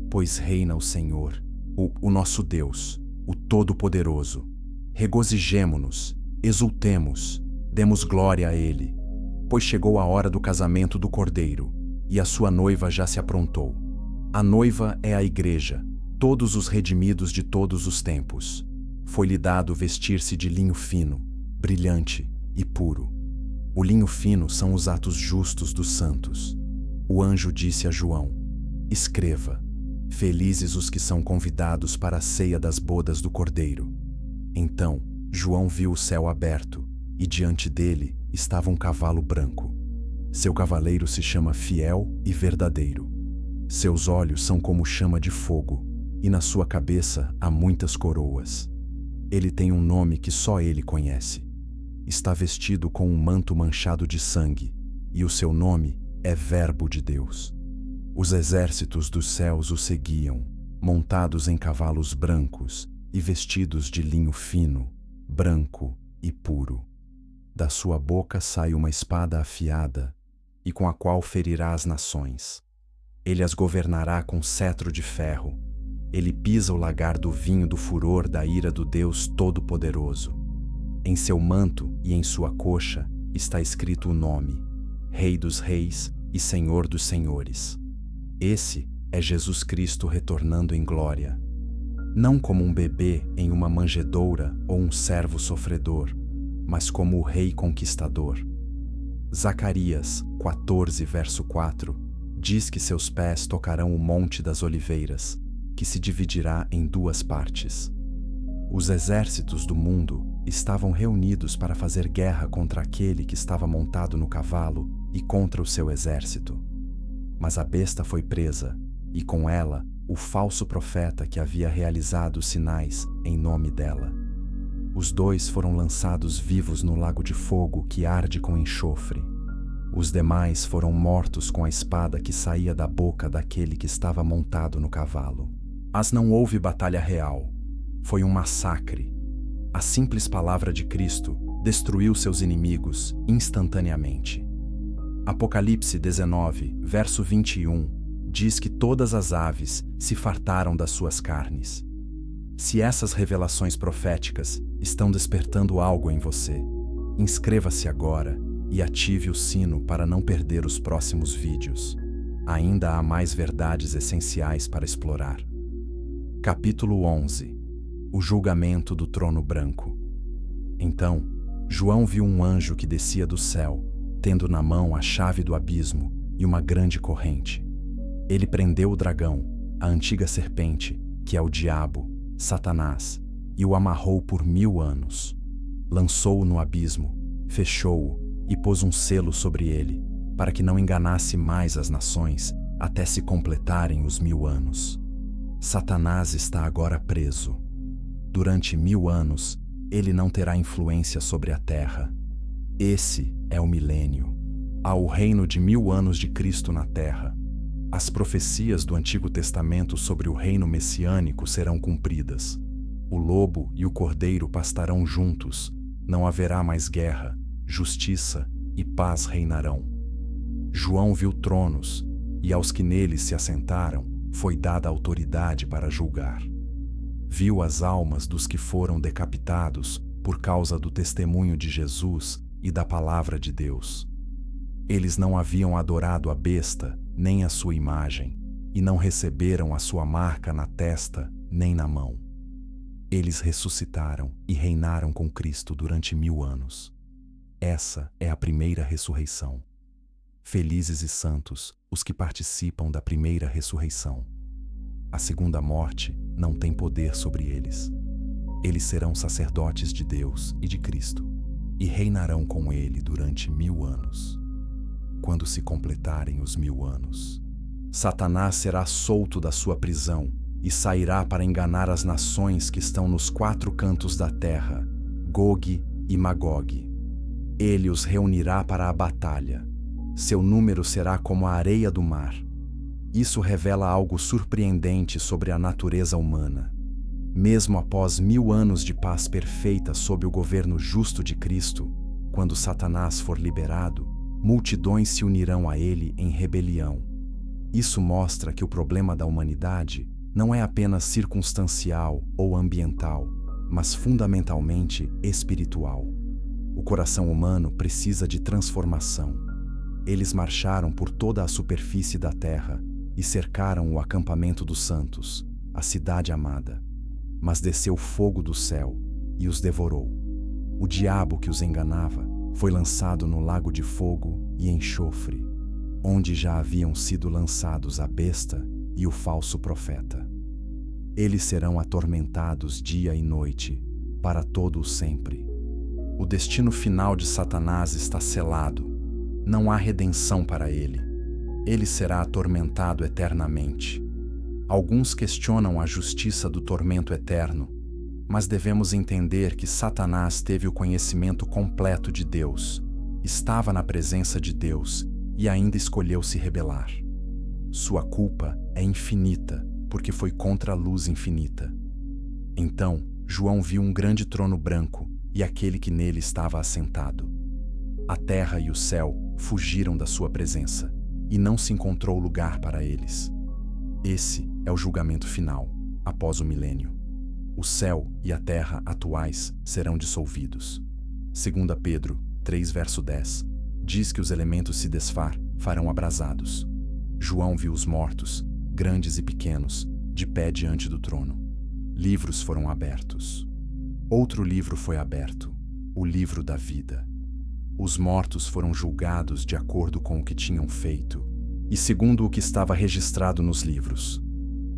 Speaker 1: Pois reina o Senhor, o nosso Deus, o Todo-Poderoso. Regozijemo-nos, exultemos, demos glória a Ele, pois chegou a hora do casamento do Cordeiro, e a sua noiva já se aprontou. A noiva é a Igreja, todos os redimidos de todos os tempos. Foi-lhe dado vestir-se de linho fino, brilhante e puro. O linho fino são os atos justos dos santos. O anjo disse a João: Escreva: Felizes os que são convidados para a ceia das bodas do Cordeiro. Então João viu o céu aberto, e diante dele estava um cavalo branco. Seu cavaleiro se chama Fiel e Verdadeiro. Seus olhos são como chama de fogo, e na sua cabeça há muitas coroas. Ele tem um nome que só ele conhece. Está vestido com um manto manchado de sangue, e o seu nome é Verbo de Deus. Os exércitos dos céus o seguiam, montados em cavalos brancos e vestidos de linho fino, branco e puro. Da sua boca sai uma espada afiada, e com a qual ferirá as nações. Ele as governará com cetro de ferro. Ele pisa o lagar do vinho do furor da ira do Deus Todo-Poderoso. Em seu manto e em sua coxa está escrito o nome: Rei dos Reis e Senhor dos Senhores. Esse é Jesus Cristo retornando em glória. Não como um bebê em uma manjedoura ou um servo sofredor, mas como o Rei conquistador. Zacarias 14, verso 4, diz que seus pés tocarão o Monte das Oliveiras, que se dividirá em duas partes. Os exércitos do mundo estavam reunidos para fazer guerra contra aquele que estava montado no cavalo e contra o seu exército. Mas a besta foi presa, e com ela o falso profeta que havia realizado sinais em nome dela. Os dois foram lançados vivos no lago de fogo que arde com enxofre. Os demais foram mortos com a espada que saía da boca daquele que estava montado no cavalo. Mas não houve batalha real. Foi um massacre. A simples palavra de Cristo destruiu seus inimigos instantaneamente. Apocalipse 19, verso 21, diz que todas as aves se fartaram das suas carnes. Se essas revelações proféticas estão despertando algo em você, inscreva-se agora e ative o sino para não perder os próximos vídeos. Ainda há mais verdades essenciais para explorar. Capítulo 11. O julgamento do trono branco. Então, João viu um anjo que descia do céu, tendo na mão a chave do abismo e uma grande corrente. Ele prendeu o dragão, a antiga serpente, que é o diabo, Satanás, e o amarrou por 1000 anos. Lançou-o no abismo, fechou-o e pôs um selo sobre ele, para que não enganasse mais as nações até se completarem os 1000 anos. Satanás está agora preso. Durante 1000 anos, ele não terá influência sobre a terra. Esse é o milênio. Há o reino de 1000 anos de Cristo na terra. As profecias do Antigo Testamento sobre o reino messiânico serão cumpridas. O lobo e o cordeiro pastarão juntos. Não haverá mais guerra, justiça e paz reinarão. João viu tronos, e aos que neles se assentaram foi dada autoridade para julgar. Viu as almas dos que foram decapitados por causa do testemunho de Jesus e da palavra de Deus. Eles não haviam adorado a besta nem a sua imagem, e não receberam a sua marca na testa nem na mão. Eles ressuscitaram e reinaram com Cristo durante 1000 anos. Essa é a primeira ressurreição. Felizes e santos os que participam da primeira ressurreição. A segunda morte não tem poder sobre eles. Eles serão sacerdotes de Deus e de Cristo, e reinarão com ele durante 1000 anos. Quando se completarem os 1000 anos, Satanás será solto da sua prisão e sairá para enganar as nações que estão nos 4 cantos da terra, Gog e Magog. Ele os reunirá para a batalha. Seu número será como a areia do mar. Isso revela algo surpreendente sobre a natureza humana. Mesmo após 1000 anos de paz perfeita sob o governo justo de Cristo, quando Satanás for liberado, multidões se unirão a ele em rebelião. Isso mostra que o problema da humanidade não é apenas circunstancial ou ambiental, mas fundamentalmente espiritual. O coração humano precisa de transformação. Eles marcharam por toda a superfície da terra e cercaram o acampamento dos santos, a cidade amada. Mas desceu fogo do céu e os devorou. O diabo que os enganava foi lançado no lago de fogo e enxofre, onde já haviam sido lançados a besta e o falso profeta. Eles serão atormentados dia e noite, para todo o sempre. O destino final de Satanás está selado. Não há redenção para ele. Ele será atormentado eternamente. Alguns questionam a justiça do tormento eterno, mas devemos entender que Satanás teve o conhecimento completo de Deus, estava na presença de Deus e ainda escolheu se rebelar. Sua culpa é infinita, porque foi contra a luz infinita. Então, João viu um grande trono branco e aquele que nele estava assentado. A terra e o céu fugiram da sua presença, e não se encontrou lugar para eles. Esse é o julgamento final, após o milênio. O céu e a terra atuais serão dissolvidos. 2 Pedro 3, verso 10, diz que os elementos se farão abrasados. João viu os mortos, grandes e pequenos, de pé diante do trono. Livros foram abertos. Outro livro foi aberto, o livro da vida. Os mortos foram julgados de acordo com o que tinham feito, e segundo o que estava registrado nos livros.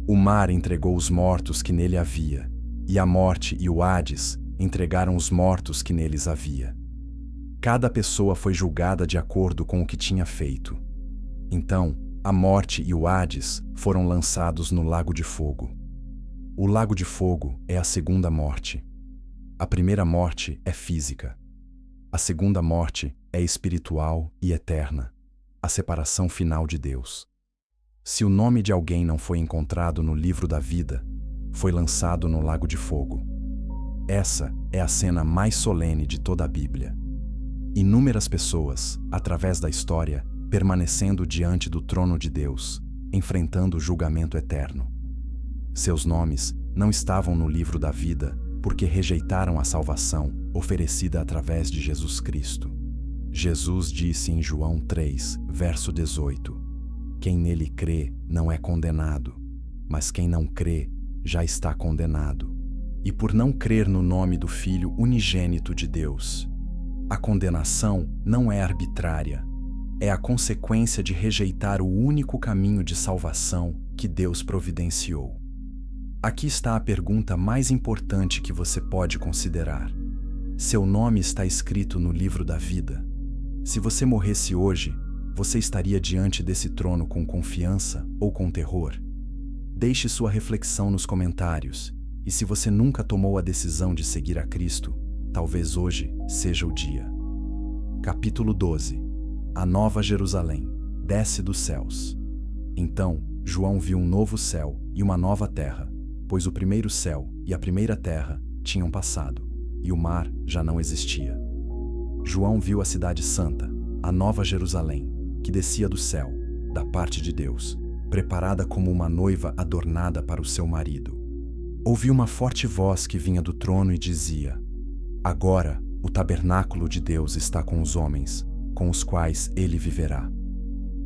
Speaker 1: O mar entregou os mortos que nele havia, e a morte e o Hades entregaram os mortos que neles havia. Cada pessoa foi julgada de acordo com o que tinha feito. Então, a morte e o Hades foram lançados no lago de fogo. O lago de fogo é a segunda morte. A primeira morte é física. A segunda morte é espiritual e eterna, a separação final de Deus. Se o nome de alguém não foi encontrado no livro da vida, foi lançado no lago de fogo. Essa é a cena mais solene de toda a Bíblia. Inúmeras pessoas, através da história, permanecendo diante do trono de Deus, enfrentando o julgamento eterno. Seus nomes não estavam no livro da vida porque rejeitaram a salvação oferecida através de Jesus Cristo. Jesus disse em João 3, verso 18, quem nele crê não é condenado, mas quem não crê já está condenado. E por não crer no nome do Filho unigênito de Deus. A condenação não é arbitrária, é a consequência de rejeitar o único caminho de salvação que Deus providenciou. Aqui está a pergunta mais importante que você pode considerar. Seu nome está escrito no livro da vida. Se você morresse hoje, você estaria diante desse trono com confiança ou com terror? Deixe sua reflexão nos comentários. E se você nunca tomou a decisão de seguir a Cristo, talvez hoje seja o dia. Capítulo 12. A Nova Jerusalém desce dos céus. Então, João viu um novo céu e uma nova terra, pois o primeiro céu e a primeira terra tinham passado, e o mar já não existia. João viu a cidade santa, a Nova Jerusalém, que descia do céu, da parte de Deus, preparada como uma noiva adornada para o seu marido. Ouvi uma forte voz que vinha do trono e dizia: agora o tabernáculo de Deus está com os homens, com os quais ele viverá.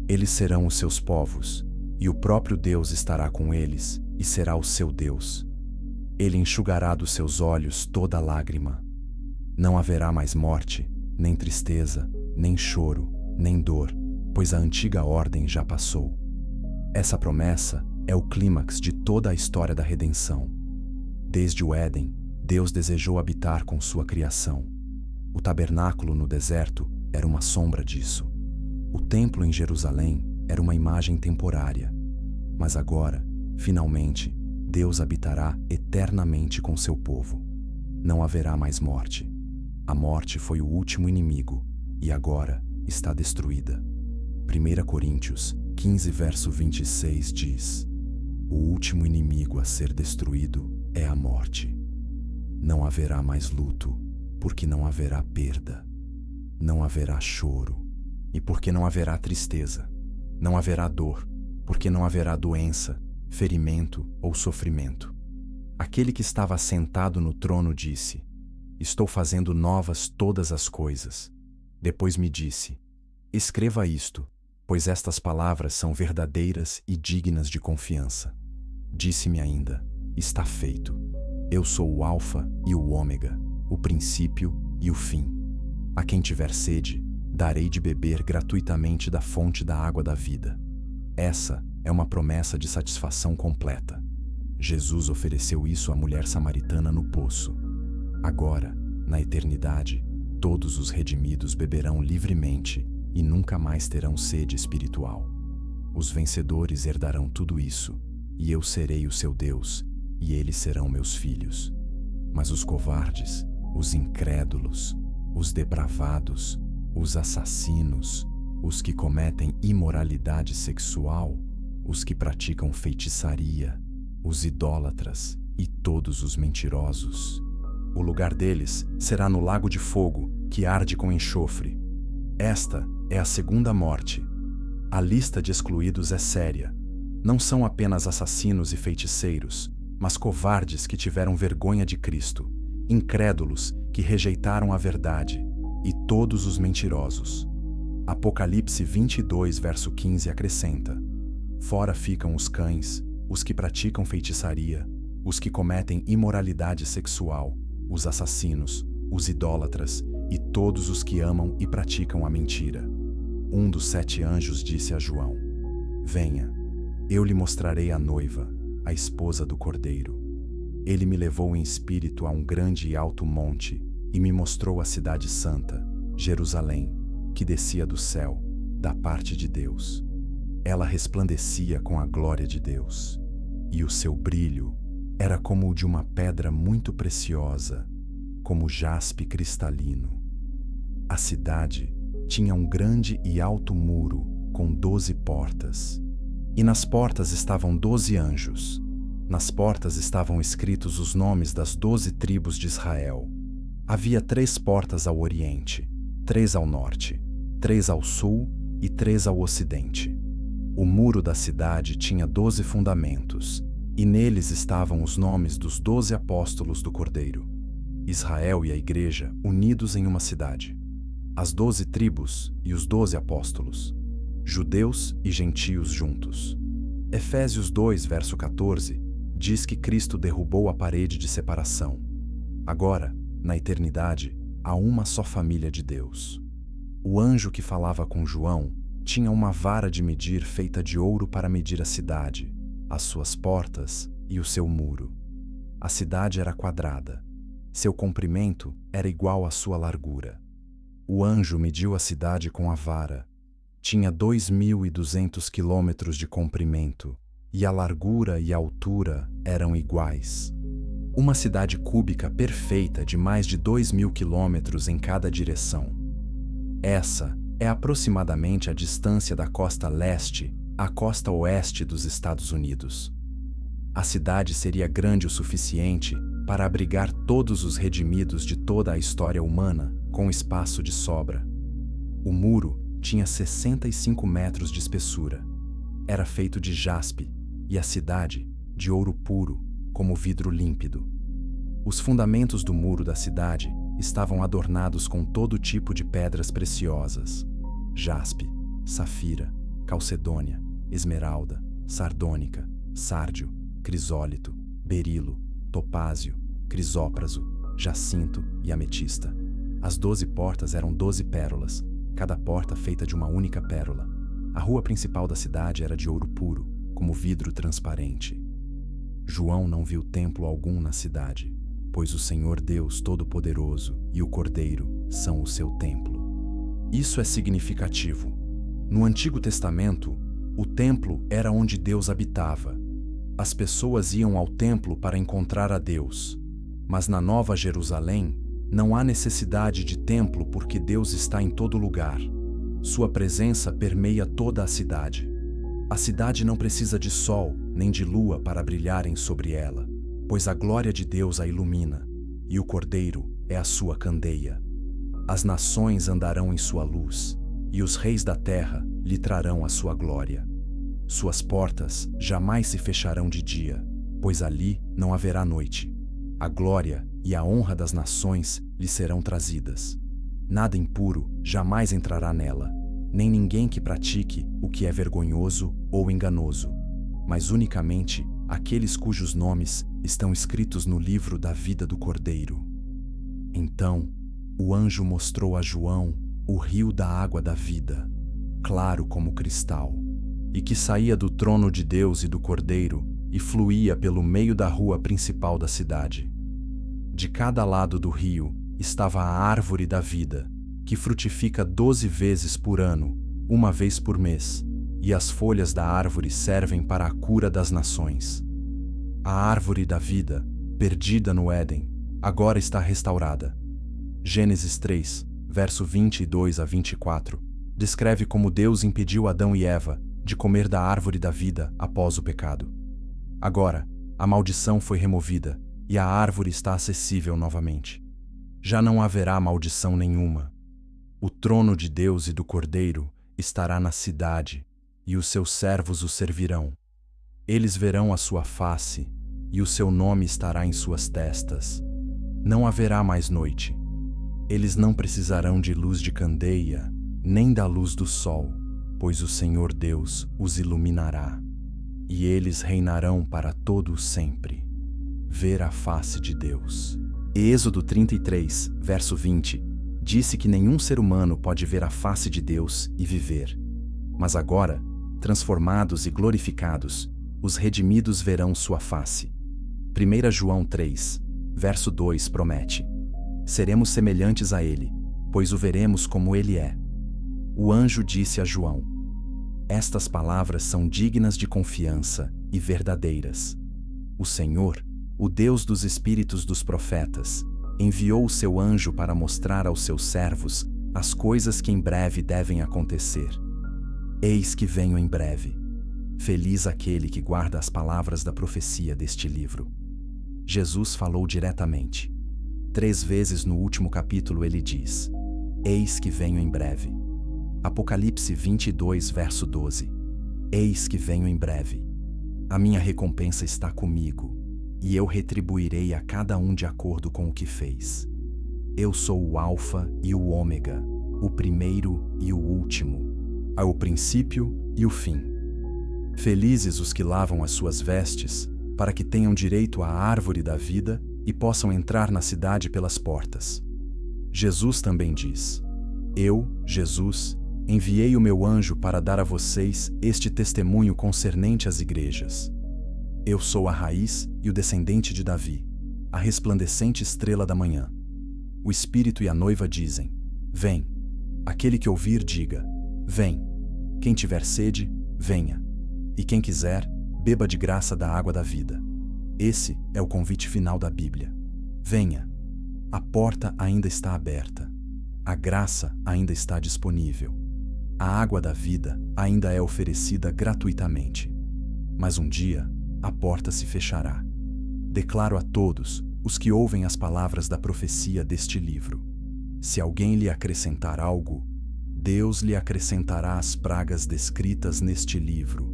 Speaker 1: Eles serão os seus povos, e o próprio Deus estará com eles e será o seu Deus. Ele enxugará dos seus olhos toda lágrima. Não haverá mais morte, nem tristeza, nem choro, nem dor, pois a antiga ordem já passou. Essa promessa é o clímax de toda a história da redenção. Desde o Éden, Deus desejou habitar com sua criação. O tabernáculo no deserto era uma sombra disso. O templo em Jerusalém era uma imagem temporária. Mas agora, finalmente, Deus habitará eternamente com seu povo. Não haverá mais morte. A morte foi o último inimigo e agora está destruída. 1 Coríntios 15, verso 26 diz: o último inimigo a ser destruído é a morte. Não haverá mais luto, porque não haverá perda. não haverá choro, e porque não haverá tristeza, não haverá dor, porque não haverá doença, ferimento ou sofrimento. Aquele que estava sentado no trono disse: Estou fazendo novas todas as coisas. Depois me disse: Escreva isto, pois estas palavras são verdadeiras e dignas de confiança. Disse-me ainda: Está feito. Eu sou o Alfa e o Ômega, o princípio e o fim. A quem tiver sede, darei de beber gratuitamente da fonte da água da vida. Essa é uma promessa de satisfação completa. Jesus ofereceu isso à mulher samaritana no poço. Agora, na eternidade, todos os redimidos beberão livremente e nunca mais terão sede espiritual. Os vencedores herdarão tudo isso, e eu serei o seu Deus, e eles serão meus filhos. Mas os covardes, os incrédulos, os depravados, os assassinos, os que cometem imoralidade sexual, os que praticam feitiçaria, os idólatras e todos os mentirosos. O lugar deles será no lago de fogo, que arde com enxofre. Esta é a segunda morte. A lista de excluídos é séria. Não são apenas assassinos e feiticeiros, mas covardes que tiveram vergonha de Cristo, incrédulos que rejeitaram a verdade, e todos os mentirosos. Apocalipse 22, verso 15 acrescenta: Fora ficam os cães, os que praticam feitiçaria, os que cometem imoralidade sexual, os assassinos, os idólatras e todos os que amam e praticam a mentira. Um dos 7 anjos disse a João: Venha, eu lhe mostrarei a noiva, a esposa do Cordeiro. Ele me levou em espírito a um grande e alto monte e me mostrou a cidade santa, Jerusalém, que descia do céu, da parte de Deus. Ela resplandecia com a glória de Deus, e o seu brilho era como o de uma pedra muito preciosa, como jaspe cristalino. A cidade tinha um grande e alto muro com 12 portas, e nas portas estavam 12 anjos. Nas portas estavam escritos os nomes das 12 tribos de Israel. Havia 3 portas ao oriente, 3 ao norte, 3 ao sul e 3 ao ocidente. O muro da cidade tinha 12 fundamentos, e neles estavam os nomes dos 12 apóstolos do Cordeiro. Israel e a Igreja unidos em uma cidade. As 12 tribos e os 12 apóstolos. Judeus e gentios juntos. Efésios 2, verso 14, diz que Cristo derrubou a parede de separação. Agora, na eternidade, há uma só família de Deus. O anjo que falava com João tinha uma vara de medir feita de ouro para medir a cidade, as suas portas e o seu muro. A cidade era quadrada. Seu comprimento era igual à sua largura. O anjo mediu a cidade com a vara. Tinha 2.200 quilômetros de comprimento, e a largura e a altura eram iguais. Uma cidade cúbica perfeita de mais de 2.000 quilômetros em cada direção. Essa é aproximadamente a distância da costa leste à costa oeste dos Estados Unidos. A cidade seria grande o suficiente para abrigar todos os redimidos de toda a história humana, com espaço de sobra. O muro tinha 65 metros de espessura. Era feito de jaspe e a cidade de ouro puro, como vidro límpido. Os fundamentos do muro da cidade estavam adornados com todo tipo de pedras preciosas: jaspe, safira, calcedônia, esmeralda, sardônica, sárdio, crisólito, berilo, topázio, crisópraso, jacinto e ametista. As 12 portas eram 12 pérolas, cada porta feita de uma única pérola. A rua principal da cidade era de ouro puro, como vidro transparente. João não viu templo algum na cidade, pois o Senhor Deus Todo-Poderoso e o Cordeiro são o seu templo. Isso é significativo. No Antigo Testamento, o templo era onde Deus habitava. As pessoas iam ao templo para encontrar a Deus. Mas na Nova Jerusalém, não há necessidade de templo porque Deus está em todo lugar. Sua presença permeia toda a cidade. A cidade não precisa de sol nem de lua para brilharem sobre ela, pois a glória de Deus a ilumina, e o Cordeiro é a sua candeia. As nações andarão em sua luz, e os reis da terra lhe trarão a sua glória. Suas portas jamais se fecharão de dia, pois ali não haverá noite. A glória e a honra das nações lhe serão trazidas. Nada impuro jamais entrará nela, nem ninguém que pratique o que é vergonhoso ou enganoso, mas unicamente aqueles cujos nomes estão escritos no livro da vida do Cordeiro. Então, o anjo mostrou a João o rio da água da vida, claro como cristal, e que saía do trono de Deus e do Cordeiro e fluía pelo meio da rua principal da cidade. De cada lado do rio estava a árvore da vida, que frutifica 12 vezes por ano, uma vez por mês, e as folhas da árvore servem para a cura das nações. A árvore da vida, perdida no Éden, agora está restaurada. Gênesis 3, verso 22 a 24, descreve como Deus impediu Adão e Eva de comer da árvore da vida após o pecado. Agora, a maldição foi removida e a árvore está acessível novamente. Já não haverá maldição nenhuma. O trono de Deus e do Cordeiro estará na cidade, e os seus servos o servirão. Eles verão a sua face, e o seu nome estará em suas testas. Não haverá mais noite. Eles não precisarão de luz de candeia, nem da luz do sol, pois o Senhor Deus os iluminará. E eles reinarão para todo o sempre. Ver a face de Deus. Êxodo 33, verso 20, disse que nenhum ser humano pode ver a face de Deus e viver. Mas agora, transformados e glorificados, os redimidos verão sua face. 1 João 3, verso 2 promete: seremos semelhantes a ele, pois o veremos como ele é. O anjo disse a João: estas palavras são dignas de confiança e verdadeiras. O Senhor, o Deus dos espíritos dos profetas, enviou o seu anjo para mostrar aos seus servos as coisas que em breve devem acontecer. Eis que venho em breve. Feliz aquele que guarda as palavras da profecia deste livro. Jesus falou diretamente. 3 vezes no último capítulo ele diz: eis que venho em breve. Apocalipse 22, verso 12. Eis que venho em breve. A minha recompensa está comigo, e eu retribuirei a cada um de acordo com o que fez. Eu sou o Alfa e o Ômega, o primeiro e o último, o princípio e o fim. Felizes os que lavam as suas vestes, para que tenham direito à árvore da vida e possam entrar na cidade pelas portas. Jesus também diz: eu, Jesus, enviei o meu anjo para dar a vocês este testemunho concernente às igrejas. Eu sou a raiz e o descendente de Davi, a resplandecente estrela da manhã. O Espírito e a noiva dizem: vem. Aquele que ouvir, diga: vem. Quem tiver sede, venha. E quem quiser, beba de graça da água da vida. Esse é o convite final da Bíblia. Venha. A porta ainda está aberta. A graça ainda está disponível. A água da vida ainda é oferecida gratuitamente. Mas um dia, a porta se fechará. Declaro a todos os que ouvem as palavras da profecia deste livro: se alguém lhe acrescentar algo, Deus lhe acrescentará as pragas descritas neste livro.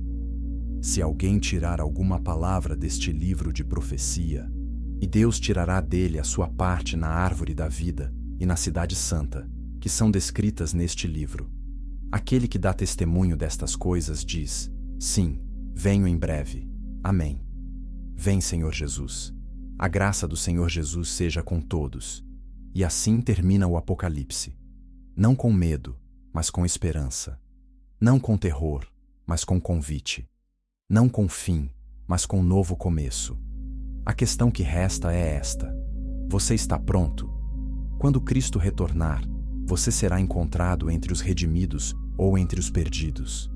Speaker 1: Se alguém tirar alguma palavra deste livro de profecia, e Deus tirará dele a sua parte na árvore da vida e na cidade santa, que são descritas neste livro. Aquele que dá testemunho destas coisas diz: sim, venho em breve. Amém. Vem, Senhor Jesus. A graça do Senhor Jesus seja com todos. E assim termina o Apocalipse. Não com medo, mas com esperança. Não com terror, mas com convite. Não com fim, mas com novo começo. A questão que resta é esta: você está pronto? Quando Cristo retornar, você será encontrado entre os redimidos ou entre os perdidos.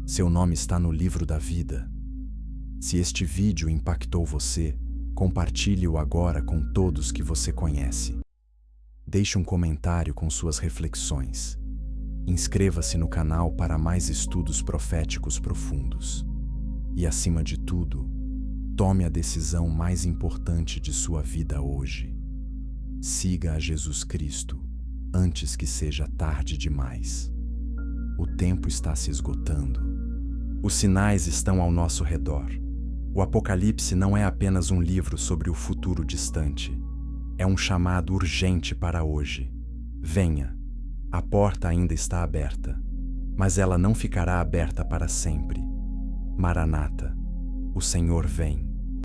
Speaker 1: Seu nome está no livro da vida. Se este vídeo impactou você, compartilhe-o agora com todos que você conhece. Deixe um comentário com suas reflexões. Inscreva-se no canal para mais estudos proféticos profundos. E, acima de tudo, tome a decisão mais importante de sua vida hoje. Siga a Jesus Cristo antes que seja tarde demais. O tempo está se esgotando. Os sinais estão ao nosso redor. O Apocalipse não é apenas um livro sobre o futuro distante. É um chamado urgente para hoje. Venha. A porta ainda está aberta, mas ela não ficará aberta para sempre. Maranata, o Senhor vem.